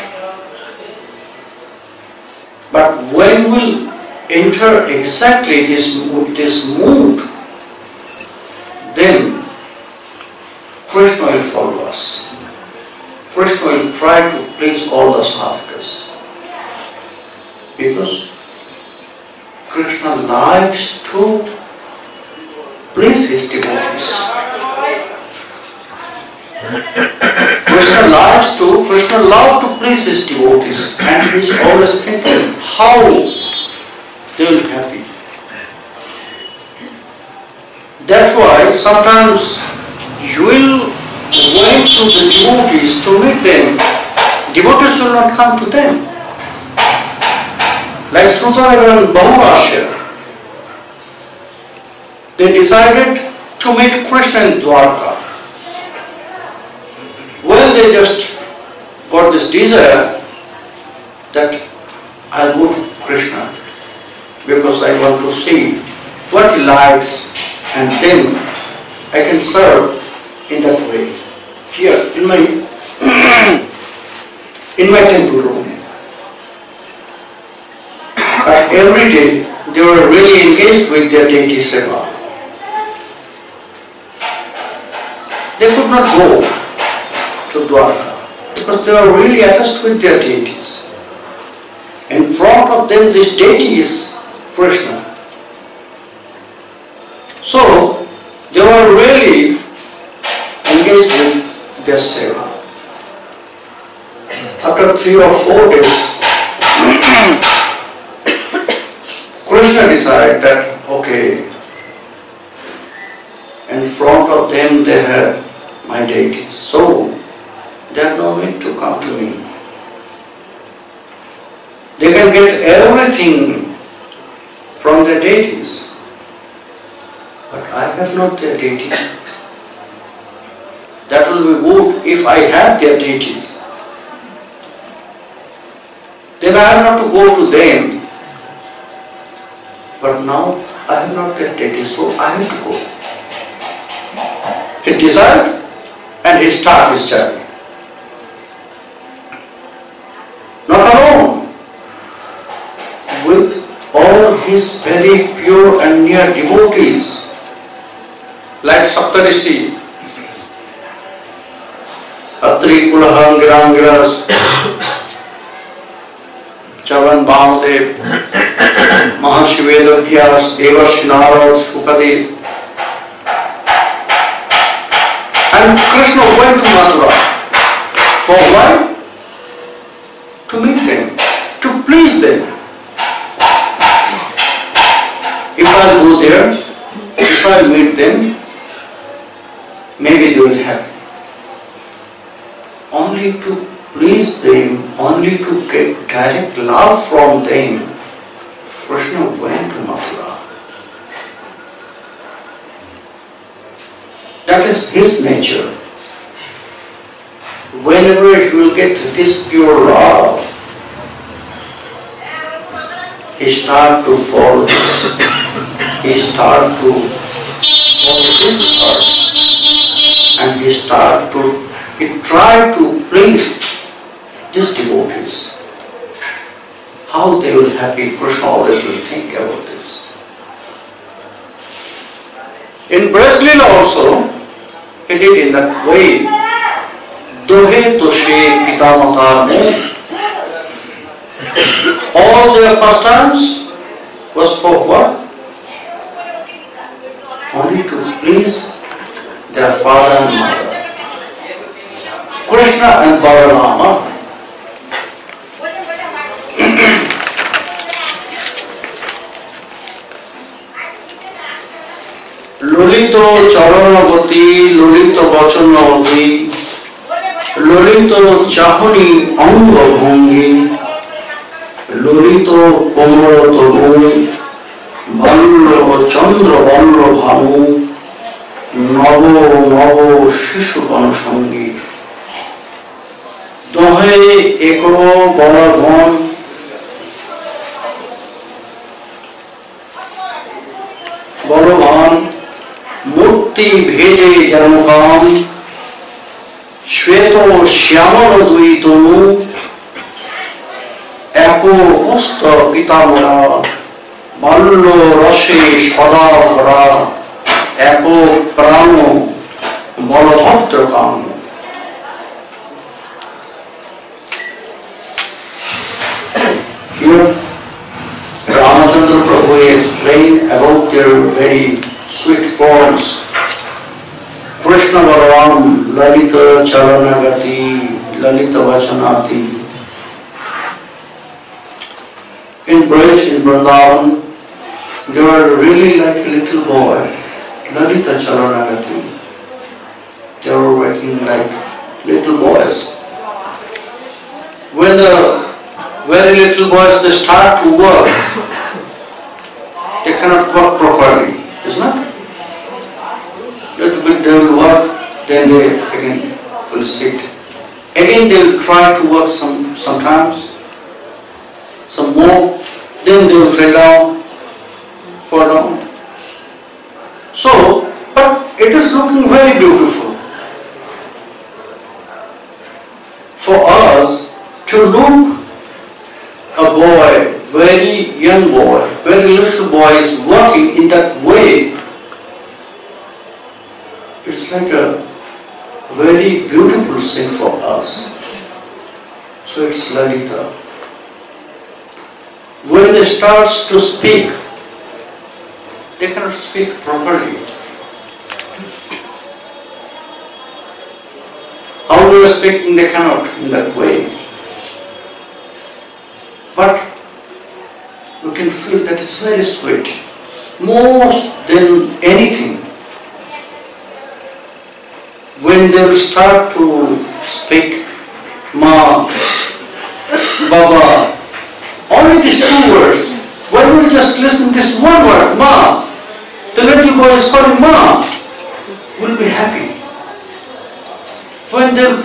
But when we enter exactly this mood, then Krishna will follow us. Krishna will try to please all the sadhakas. Because Krishna likes to please his devotees. Krishna loves to please his devotees, and he is always thinking how they will be happy. That's why sometimes you will wait to the devotees to meet them. Devotees will not come to them. Like Srutadeva and Bahurashya, they decided to meet Krishna in Dwarka. Well, they just got this desire that I go to Krishna because I want to see what he likes, and then I can serve in that way. Here, in my temple room. But every day, they were really engaged with their deity seva. They could not go to Dwarka because they were really attached with their deities. In front of them, this deity is Krishna. So, they were really engaged with their seva. After 3 or 4 days, Krishna decided that, okay, in front of them they have my deities, so they have no need to come to me. They can get everything from their deities, but I have not their deity. That will be good if I have their deities. Then I have not to go to them. But now I have not their deity, so I have to go. He decided and he started his journey. Not alone, with all his very pure and near devotees, like Saptarishi, Dhatri Kulahan Girangiras, Chavan Bhadev, Maharshi Vedavyas, Devarshi Narad, Shukadev. And Krishna went to Mathura. For why? To meet them, to please them. If I go there, if I meet them, maybe they will happy. Only to please them, only to get direct love from them, Krishna went to Mathura. That is his nature. Whenever he will get this pure love, he start to follow this. He start to follow his heart, and he try to please these devotees. How they will happy, Krishna always will think about this. In Brajlila also, he did in that way. Dohe toshe pitamata me. All their pastimes was for what? Only to please their father and mother. Krishna and Balarama. Lolito charanavati, lolito vachanavati, lolito chahani anga bhangi, lolito komaratamuni, ballo chandra ballo bhamu, navo navo shishu anusangi. Dohe eko balavan, balavan, murti bhede janukam, shveto shyamana duitonu, eko usta pitamara, ballo rashe sadavara, eko prano, balabhadra kamu. Here, Ramacandra Prabhu explained about their very sweet forms. Krishna Balaram, Lalita Charanagati, Lalita Vachanati. In Braj, in Vrindavan, they were really like a little boy. Lalita Charanagati. They were working like little boys. When the very little boys, they start to work, they cannot work properly, isn't it? Little bit they will work, then they again will sit. Again they will try to work sometimes, some more, then they will fall down. So, but it is looking very beautiful. For us to look a boy, very young boy, very little boy is working in that way. It's like a very beautiful thing for us. So it's Lalita. When they start to speak, they cannot speak properly. How they are speaking, they cannot in that way. But you can feel that it's very sweet, more than anything. When they will start to speak, Ma, Baba, only these two words, when we just listen this one word, Ma, the little boy is calling Ma, will be happy. When they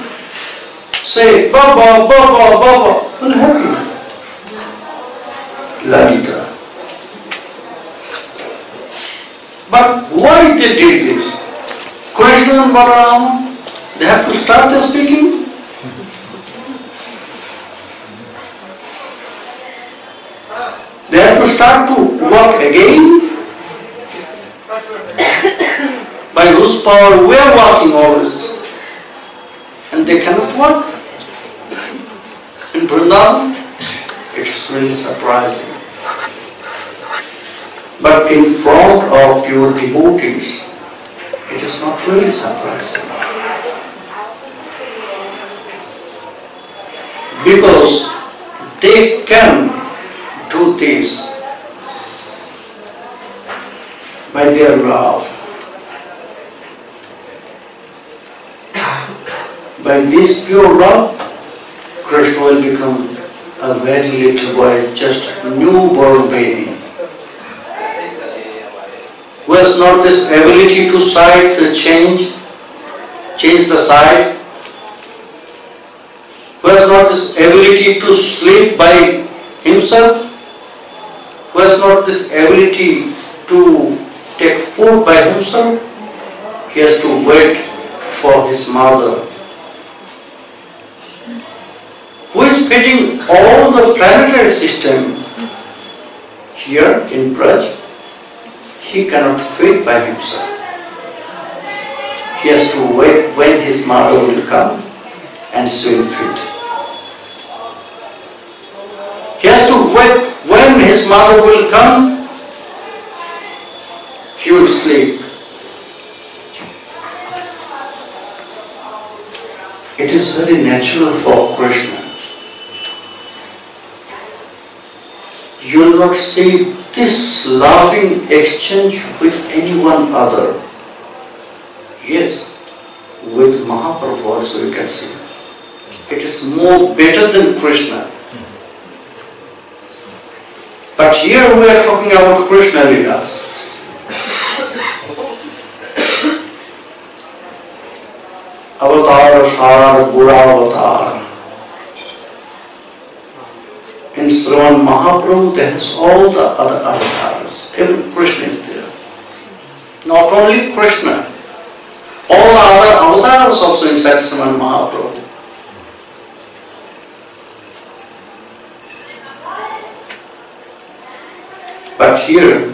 say Baba, Baba, Baba, will be happy. Lalita. But why they did this? Krishna and Balaram, they have to start the speaking. They have to start to work again. By whose power we are working always. And they cannot work in Vrindavan, it's really surprising. But in front of pure devotees, it is not really surprising. Because they can do this by their love. By this pure love, Krishna will become a very little boy, just a newborn baby, who has not this ability to sight the change the sight, who has not this ability to sleep by himself, who has not this ability to take food by himself. He has to wait for his mother, who is feeding all the planetary system. Here in Braj, he cannot feed by himself. He has to wait when his mother will come and she will feed. He has to wait when his mother will come, he will sleep. It is very natural for Krishna. You will not see this loving exchange with anyone other. Yes, with Mahaprabhu also you can see. It is more better than Krishna. But here we are talking about Krishna Leelas. Avatar, Shar, Gura Avatar. In Sriman Mahaprabhu there is all the other avatars. Even Krishna is there. Not only Krishna, all the other avatars also inside Sriman Mahaprabhu. But here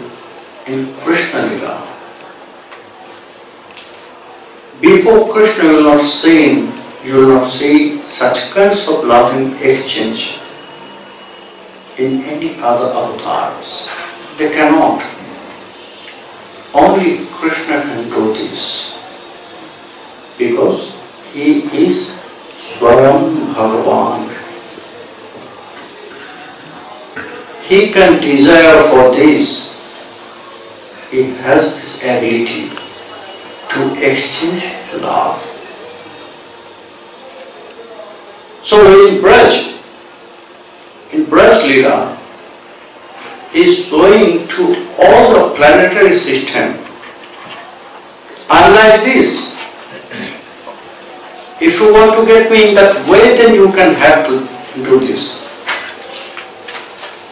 in Krishna Lila, before Krishna you will not see such kinds of loving exchange in any other avatars. They cannot. Only Krishna can do this. Because he is Swayam Bhagavan. He can desire for this. He has this ability to exchange love. So in Braj Leela, he is showing to all the planetary system. Unlike this, if you want to get me in that way, then you can have to do this.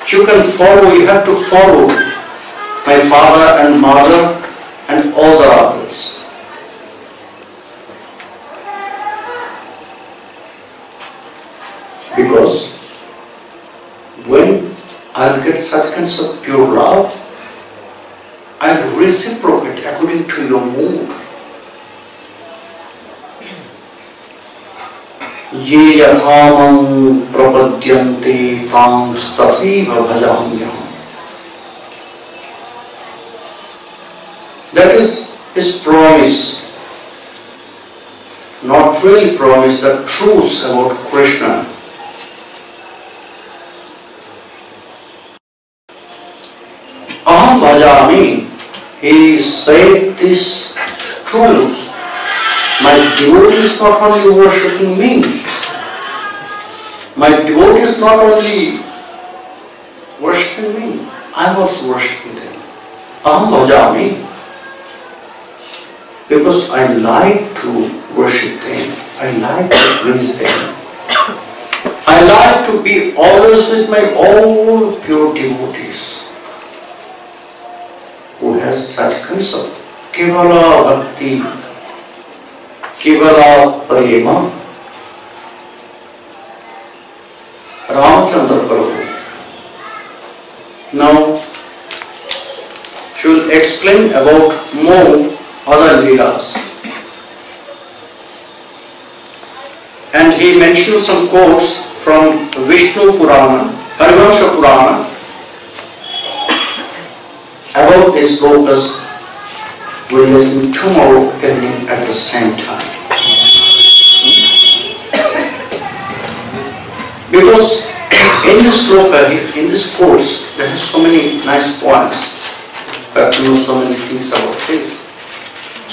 You have to follow my father and mother and all the others. Because when I'll get such kinds of pure love, I'll reciprocate according to your mood. Ye yathamam prapadyante tangs tathiva bhajamyam. That is his promise. Not really promise, the truths about Krishna. Aham bhajami. He said this truth. My devotee is not only worshipping me. My devotee is not only worshipping me. I am also worshipping them. Aham bhajami. Because I like to worship them. I like to please them. I like to be always with my all pure devotees who has such concept. Kevala Bhakti, Kevala Prema, Ramacandra Prabhu. Now, she will explain about more other leelas. and he mentioned some quotes from Vishnu Purana, Harivansha Purana, about these slokas. We'll listen tomorrow evening at the same time. Because in this sloka, in this course, there are so many nice points, but to know so many things about this.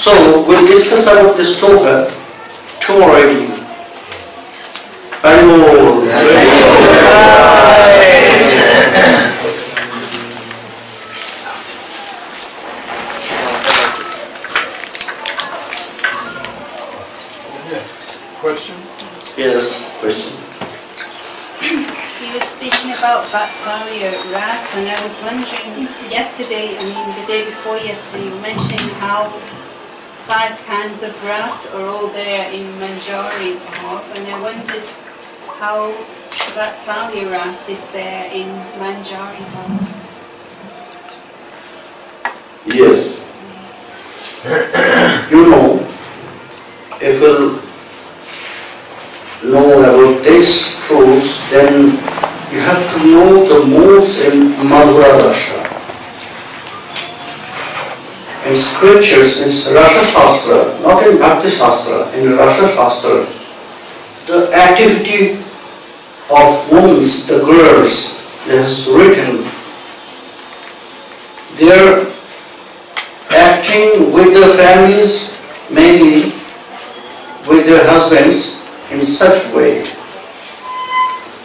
So we'll discuss about this sloka tomorrow evening. Hari-bol. Question? Yes, question. You were speaking about Vatsalya Ras, and I was wondering yesterday, the day before yesterday, you were mentioning how 5 kinds of Ras are all there in Mañjarī, and I wondered how Vatsalya Ras is there in Mañjarī. Yes. You know, if you know about these truths, then you have to know the moves in Madhura Rasa. In scriptures, in Rasa Shastra, not in Bhakti Shastra, in Rasa Shastra, the activity of women, the girls, is written. They are acting with their families, mainly with their husbands, in such way.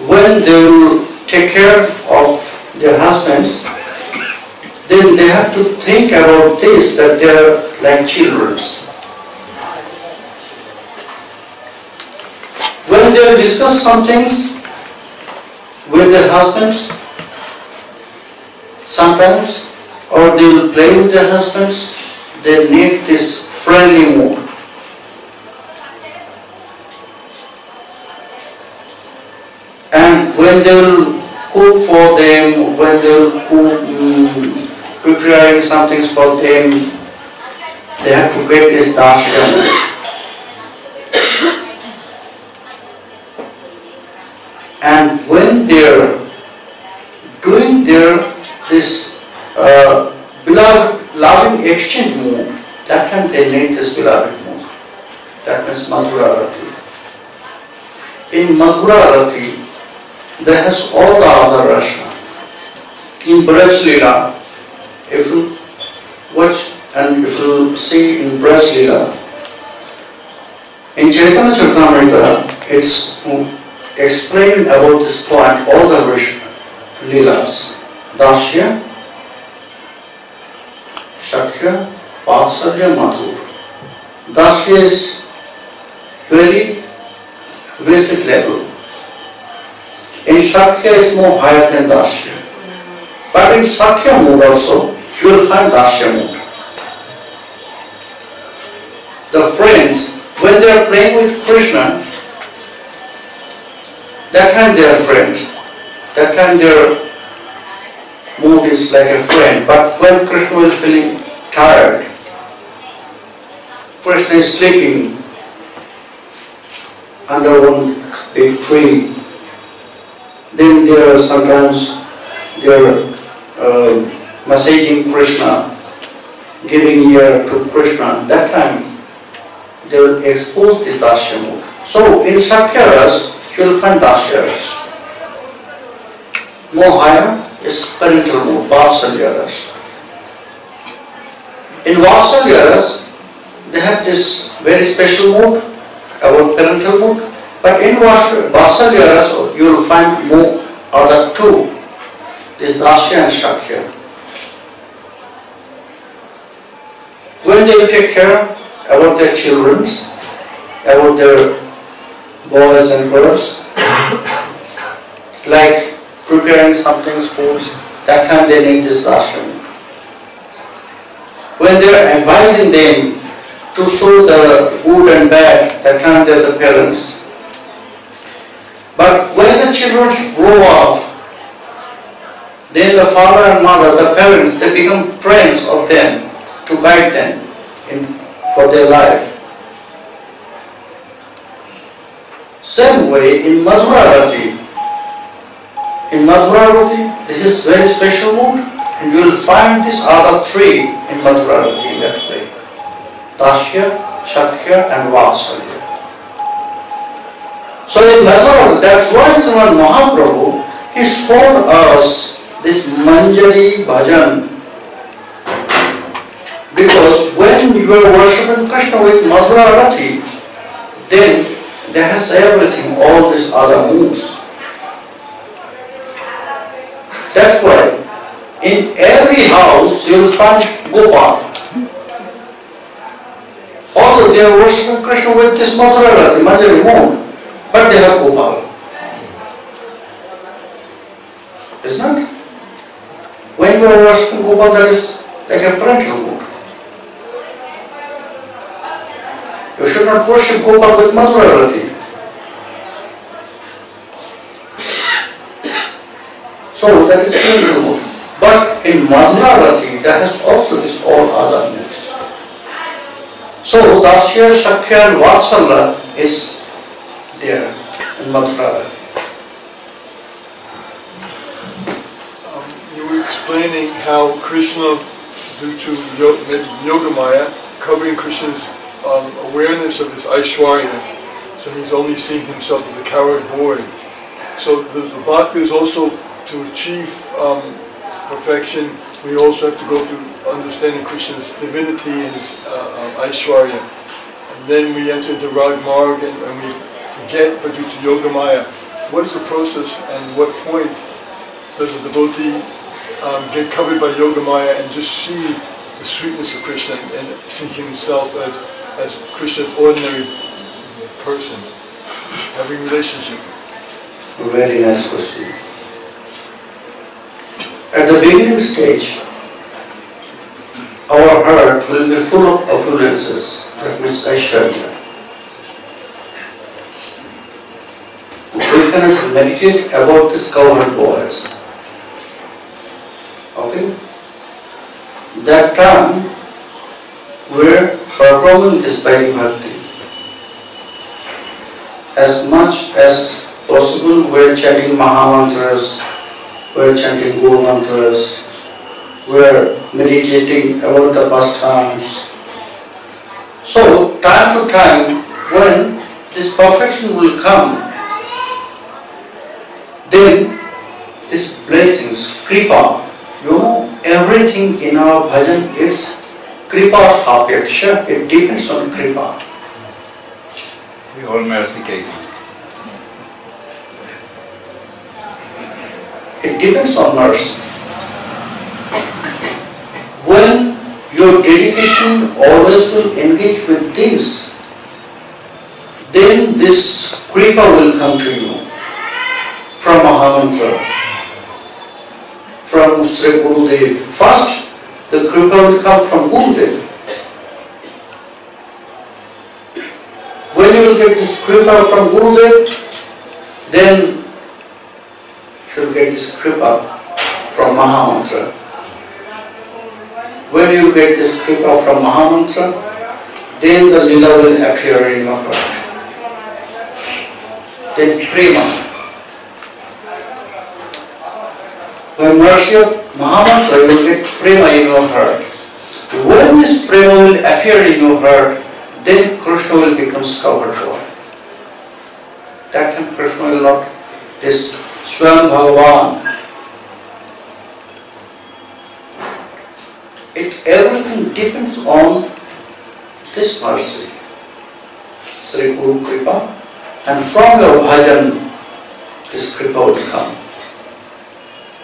When they will take care of their husbands, then they have to think about this, that they are like children. When they discuss some things with their husbands, sometimes, or they will play with their husbands, they need this friendly mood. And when they will cook for them, when they will cook, preparing some things for them, they have to get this darshan. And when they are doing this beloved, loving exchange mood, that time they need this beloved mood. That means Madhura Rati. In Madhura Rati, there has all the other rasa. In Braj Leela, if you watch and if you see in Braj Leela, in Chaitanya Charitamrita, it's explained about this point, all the Leelas. Dasya, Shakhya, Vatsalya, Madhur. Dasya is very basic level. In Shakhya is more higher than Dasya. But in Shakhya mood also, you will find Dasya mood. The friends, when they are playing with Krishna, that time they are friends. That time their mood is like a friend. But when Krishna is feeling tired, Krishna is sleeping under one big tree, then they are sometimes massaging Krishna, giving ear to Krishna. That time they will expose this Dasya mood. So in Shakyaras, you will find Dasyaras. More higher is parental mood, Vatsalyaras. In Vatsalyaras, they have this very special mood about parental mood. But in Vatsalyaras, you will find more other two, this Dasya and Shakya. When they will take care about their children, about their boys and girls, like preparing something, food, that time they need this Dasya. When they are advising them to show the good and bad, that time they are the parents. But when the children grow up, then the father and mother, the parents, they become friends of them to guide them for their life. Same way in Madhurarati. In Madhurarati, this is very special mood, and you will find this other three in Madhurarati in that way. Dasya, Shakya and Vatsalya. So in Madhurarati, that's why Sriman Mahaprabhu, he spoke us this Manjari bhajan. Because when you are worshipping Krishna with Madhurarati, then there has everything, all these other moods. That's why in every house you will find Gopal. Although they are worshipping Krishna with this Madhurarati, Manjari mood, but they have Gopal. Isn't it? When you are worshipping Gopal, that is like a parental mood. You should not worship Gopal with Madhurarati. So that is parental mood. But in Madhurarati, there has also this all other moods. So Dasya, Shakya and Vatsalya is there in Madhurarati. You were explaining how Krishna, due to Yoga Maya, covering Krishna's awareness of his Aishwarya, so he's only seeing himself as a coward boy. So the bhakti is also to achieve perfection. We also have to go through understanding Krishna's divinity and his Aishwarya. And then we enter into Rag Marg and we forget, but due to Yoga Maya. What is the process and what point does a devotee get covered by Yoga Maya and just see the sweetness of Krishna and see himself as Krishna's ordinary person, having relationship? Very nice question. At the beginning stage, our heart will be full of opulences, that means Aishwarya. We cannot meditate about these cowherd boys. Okay? That time, we're performing this Prema Bhakti. As much as possible, we're chanting Mahamantras, we're chanting Guru Mantras, we're meditating about the pastimes. So, time to time, when this perfection will come, then these blessings, kripa, everything in our bhajan is kripa sapeksha, it depends on kripa. We all mercy cases. It depends on mercy. When your dedication always will engage with this, then this kripa will come to you from Mahamantra, from Sri Gurudev. First, the kripa will come from Gurudev. When you will get this kripa from Gurudev, then you will get this kripa from Mahamantra. When you get this kripa from Mahamantra, then the lila will appear in your heart. Then prema. By mercy of Mahamantra, you will get prema in your heart. When this prema will appear in your heart, then Krishna will become covered boy. That time Krishna will not, this Swam Bhagavan. Everything depends on this mercy, Sri Guru Kripa, and from your bhajan, this Kripa will come.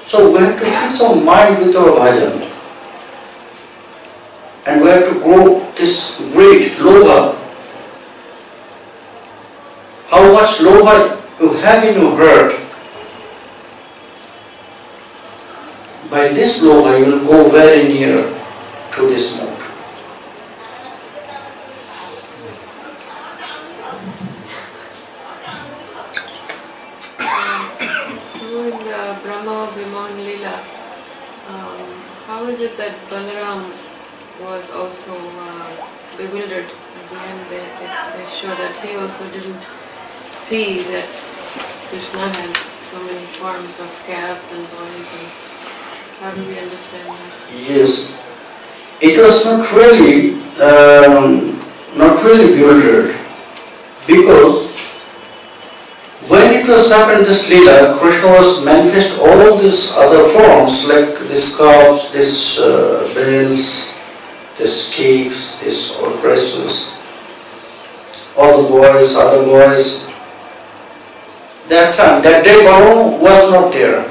So we have to fix our mind with our bhajan, and we have to grow this great lobha. How much lobha you have in your heart, by this lobha you will go very near to this mode. In the Brahma Viman Lila, how is it that Balaram was also bewildered? At the end they show that he also didn't see that Krishna had so many forms of calves and boys, and how do we understand that? Yes, it was not really bewildered, because when it was happened, this Leela, Krishna was manifest all these other forms, like these calves, these bells, these sticks, these all crystals, all the boys, other boys. That time, that day Balaram was not there,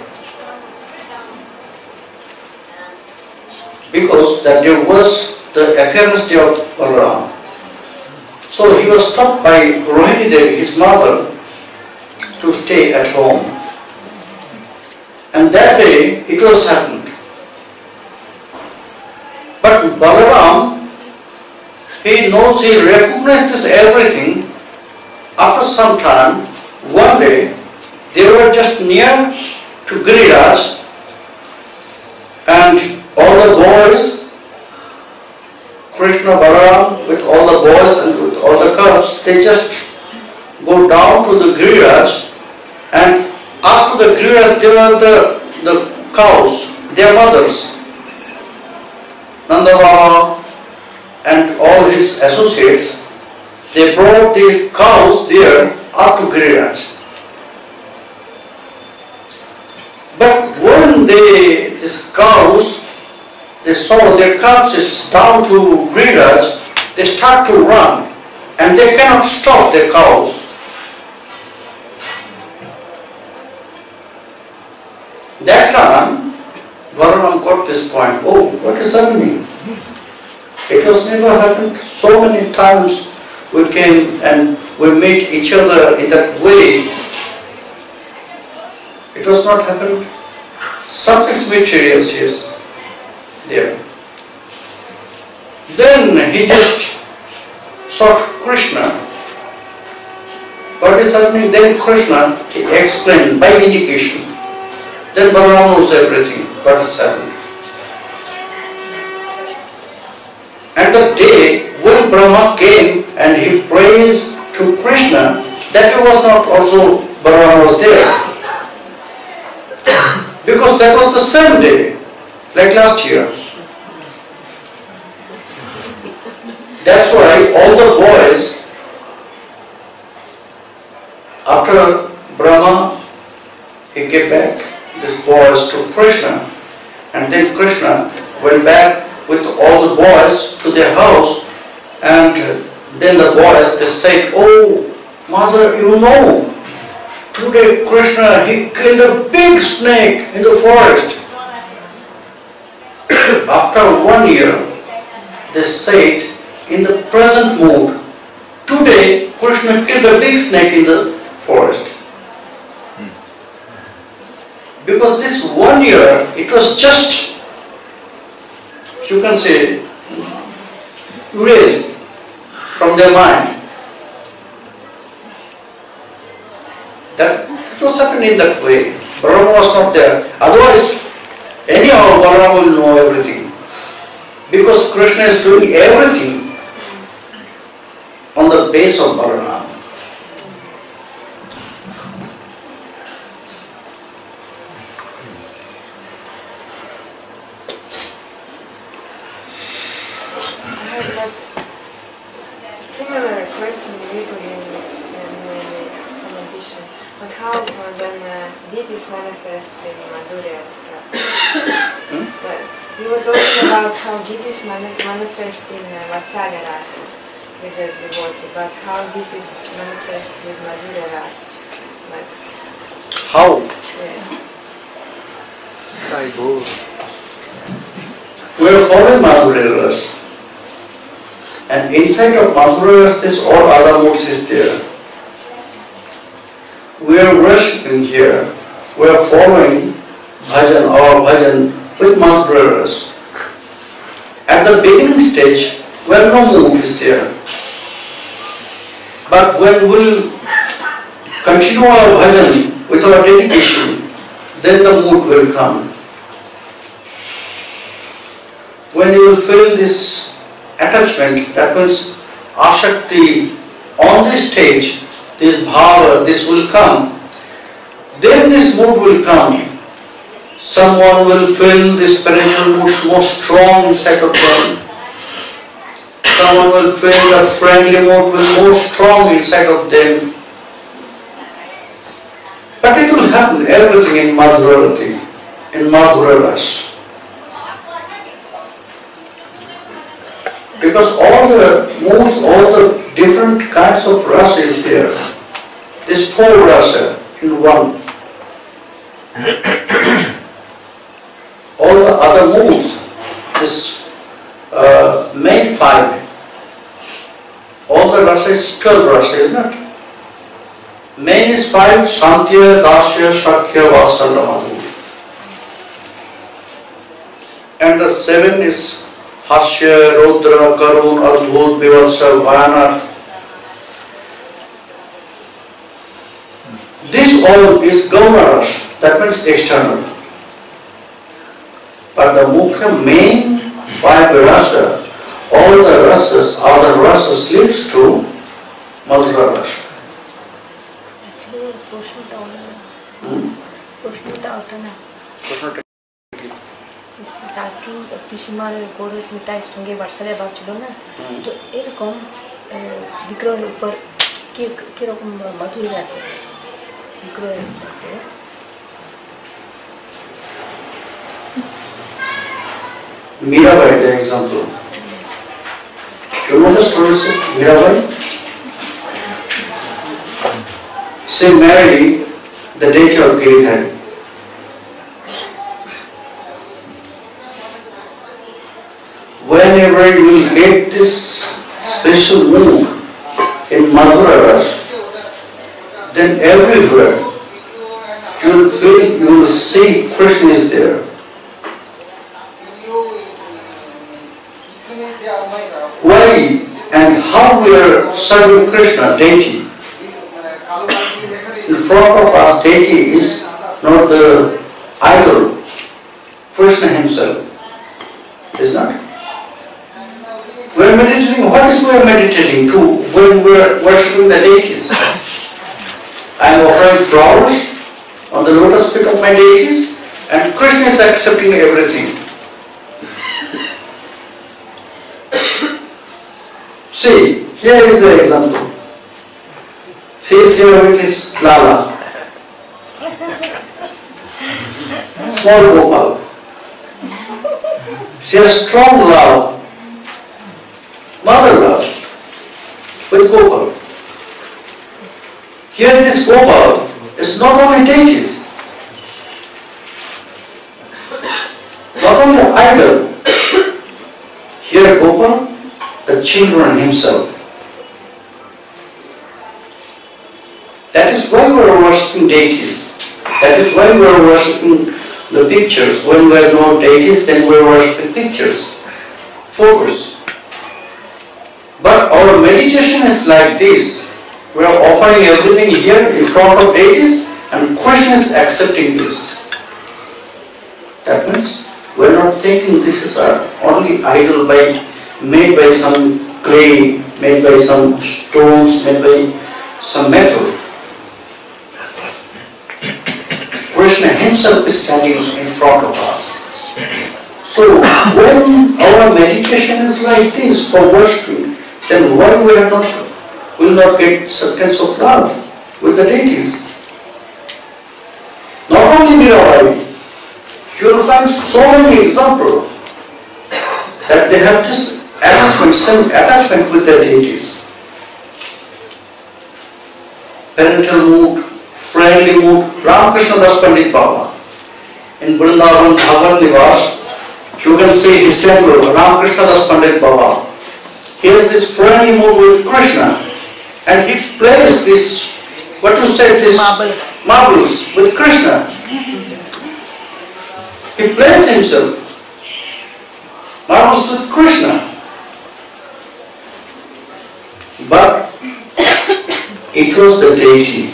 because that day was the appearance day of Balaram. So he was stopped by Rohini Devi, his mother, to stay at home. And that day it was happened. But Balaram, he knows, he recognizes everything. After some time, one day, they were just near to Giriraj, and all the boys, Krishna, Balaram, with all the boys and with all the cubs, they just go down to the Giriraj, and up to the Giriraj there were the cows, their mothers, Nanda Baba and all his associates. They brought the cows there up to Giriraj. But when these cows, they saw their cubs is down to Giriraj, they start to run, and they cannot stop their cows. That time, Balaram got this point, oh, what is happening? It was never happened. So many times we came and we meet each other in that way. It was not happened. Something's mysterious is there. Then he just sought Krishna. What is happening? Then Krishna, he explained by indication. Then Balaram knows everything, what has happened. And the day when Brahma came and he praised to Krishna, that was not also Balaram was there. Because that was the same day, like last year. That's why all the boys, after Brahma, he came back, these boys to Krishna, and then Krishna went back with all the boys to their house, and then the boys, they said, oh, mother, you know, today Krishna, he killed a big snake in the forest. After 1 year, they said, in the present mood, today Krishna killed a big snake in the forest. Because this 1 year, it was just, you can say, erased from their mind. That was happening in that way. Balaram was not there. Otherwise, anyhow, Balaram will know everything. Because Krishna is doing everything on the base of Balaram. Similar question maybe in some addition. But how then deities manifest in Madhurya Rasa? But we were talking about how deities manifest in Vatsalya Rasa with the devotee, but how deities manifest with Madhurya Rasa? But How? yes. We are following Madhurya Rasa. And inside of Madhurya Rasa, this all other moods is there. We are worshipping here. We are following bhajan with Madhurya Rasa. At the beginning stage, when no mood is there. But when we continue our bhajan with our dedication, then the mood will come. When you will feel this attachment, that means Ashakti on the stage, this bhava, this will come. Then this mood will come. Someone will feel this spiritual mood more strong inside of them. Someone will feel the friendly mood will more strong inside of them. But it will happen everything in Madhurati, in Madhura Rasa. Because all the moods, all the different kinds of rasa is there. This four rasa in one. All the other moods, this main five, all the rasa is 12 rasa, isn't it? Main is 5, Santya, Dasya, Shakya, Vatsalya, Madhur. And the 7 is Hasya, Rudra, Karun, Adbhut, Vivatsa, Vayana. This all is Gauna Rasa, that means external. But the Mukhya main 5 rasa, all the rasas, other rasas leads to Madhura Rasa. Asking Pishimal Lord Nitai Stunge Varsale about Chilona to Elcom Vicro for Kirokum Maturas. Mirabai, the example. You know the story of Mirabai? She married the deity of Giridhari. Whenever you will get this special mood in Madhura Rasa, then everywhere you will feel, you will see Krishna is there. Why and how we are serving Krishna, deity? In front of us, deity is not the idol, Krishna himself, is not. We are meditating, what is we are meditating to when we are worshipping the deities? I am offering flowers on the lotus feet of my deities and Krishna is accepting everything. See, here is the example. She is here with his Lala, small Gopal. She has strong love, mother love, with Gopal. Here this Gopal is not only deities, not only idol. Here Gopal, the children himself. That is why we are worshipping deities. That is why we are worshipping the pictures. When we have no deities, then we are worshipping pictures, photos. But our meditation is like this. We are offering everything here in front of deities and Krishna is accepting this. That means we are not thinking this is only idol made by some clay, made by some stones, made by some metal. Krishna himself is standing in front of us. So when our meditation is like this for worshipping, then why we will not get sense of love with the deities? Not only Mirabai, you will find so many examples that they have this attachment, same attachment with their deities. Parental mood, friendly mood. Ramacandra Das Pandit Baba in Vrindavan Bhavan Nivas, you can see his symbol, Ramacandra Das Pandit Baba. He has this friendly mood with Krishna and he plays this, what you say, this marbles with Krishna. He plays himself, marbles with Krishna. But it was the deity.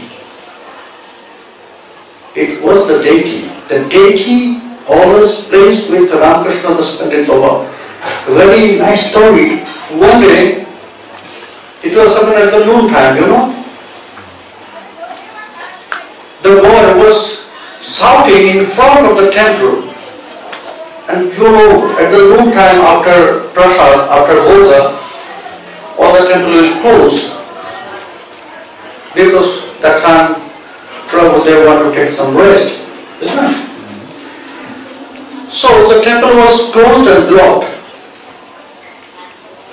It was the deity. The deity always plays with Ramacandra Das Pandit Baba. A very nice story. One day, it was something at the noon time, was shouting in front of the temple. And you know, at the noon time after prasad, after bhoga, all the temple will close. Because that time Prabhu, they want to take some rest, isn't it? So the temple was closed and blocked.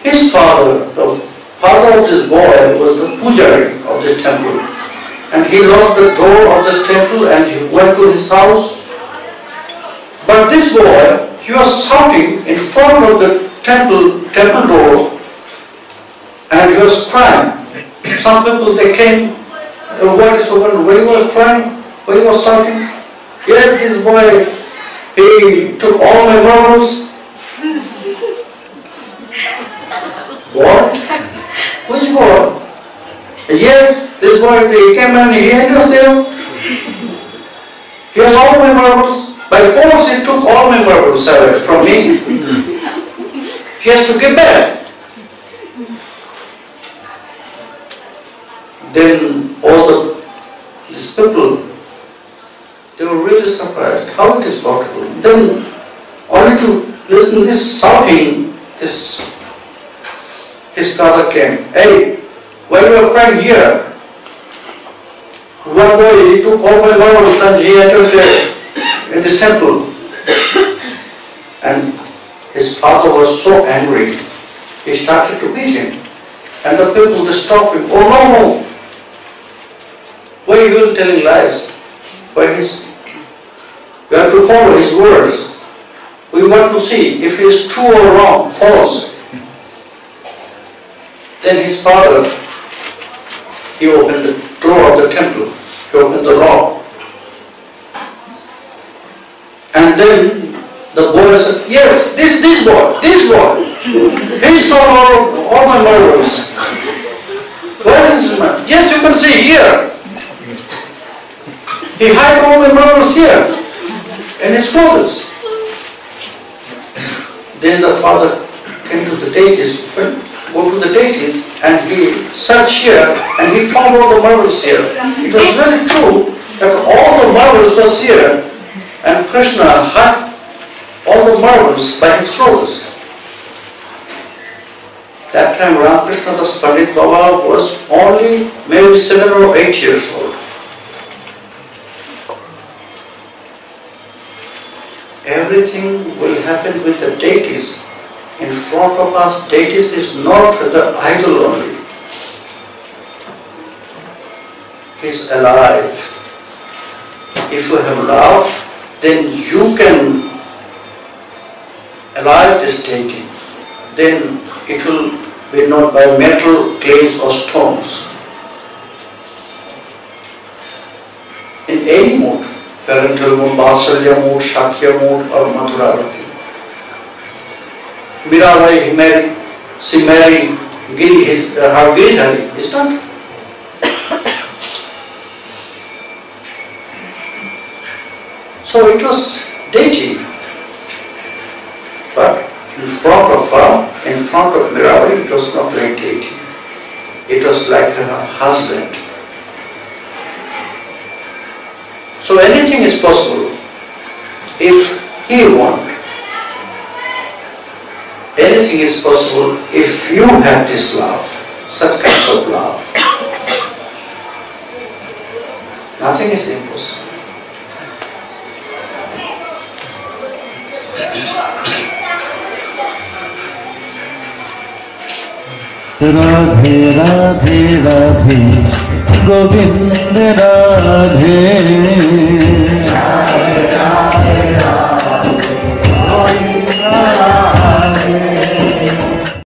His father, the father of this boy, was the pujari of this temple. And he locked the door of this temple and he went to his house. But this boy, he was shouting in front of the temple door, and he was crying. Some people, they came, what is open, why you were crying, why you were shouting? Yes, this boy, he took all my marbles. What? Which boy? Yes, this boy, he came and he entered there. He has all my marbles. By force, he took all my marbles away from me. He has to give back. Then all these people, they were really surprised. How it is possible? Then only to listen to this shouting, his father came. Hey, why you are crying here? One boy, he took all my marbles and he entered here in this temple. And his father was so angry, he started to beat him. And the people, they stopped him. Oh no! Why are you telling lies? We have to follow his words. We want to see if he is true or wrong, false. Then his father, he opened the door of the temple. He opened the lock. And then the boy said, yes, this boy, he stole all my marbles. What is this man? Yes, you can see here. He hid all my marbles here in his clothes. Then the father came to the deities, go to the deities, and he searched here and he found all the marbles here. It was very true that all the marbles was here. And Krishna had all the marbles by his clothes. That time Ramakrishna Das Pandit Baba was only maybe 7 or 8 years old. Everything will happen with the deities. In front of us, deities is not the idol only. He is alive. If you have love, then you can alive this deity. Then it will be not by metal, clays or stones. In any mood, parental mood, Vatsalya mood, Shakya mood or Mathuravati. Mirabai, she married her Giridhari, is not? So it was deity. But in front of her, in front of Mirabai, it was not like deity. It was like her husband. So anything is possible if he wants. Anything is possible if you have this love, such kinds of love. Nothing is impossible. Radhe Radhe Radhe Govind Radhe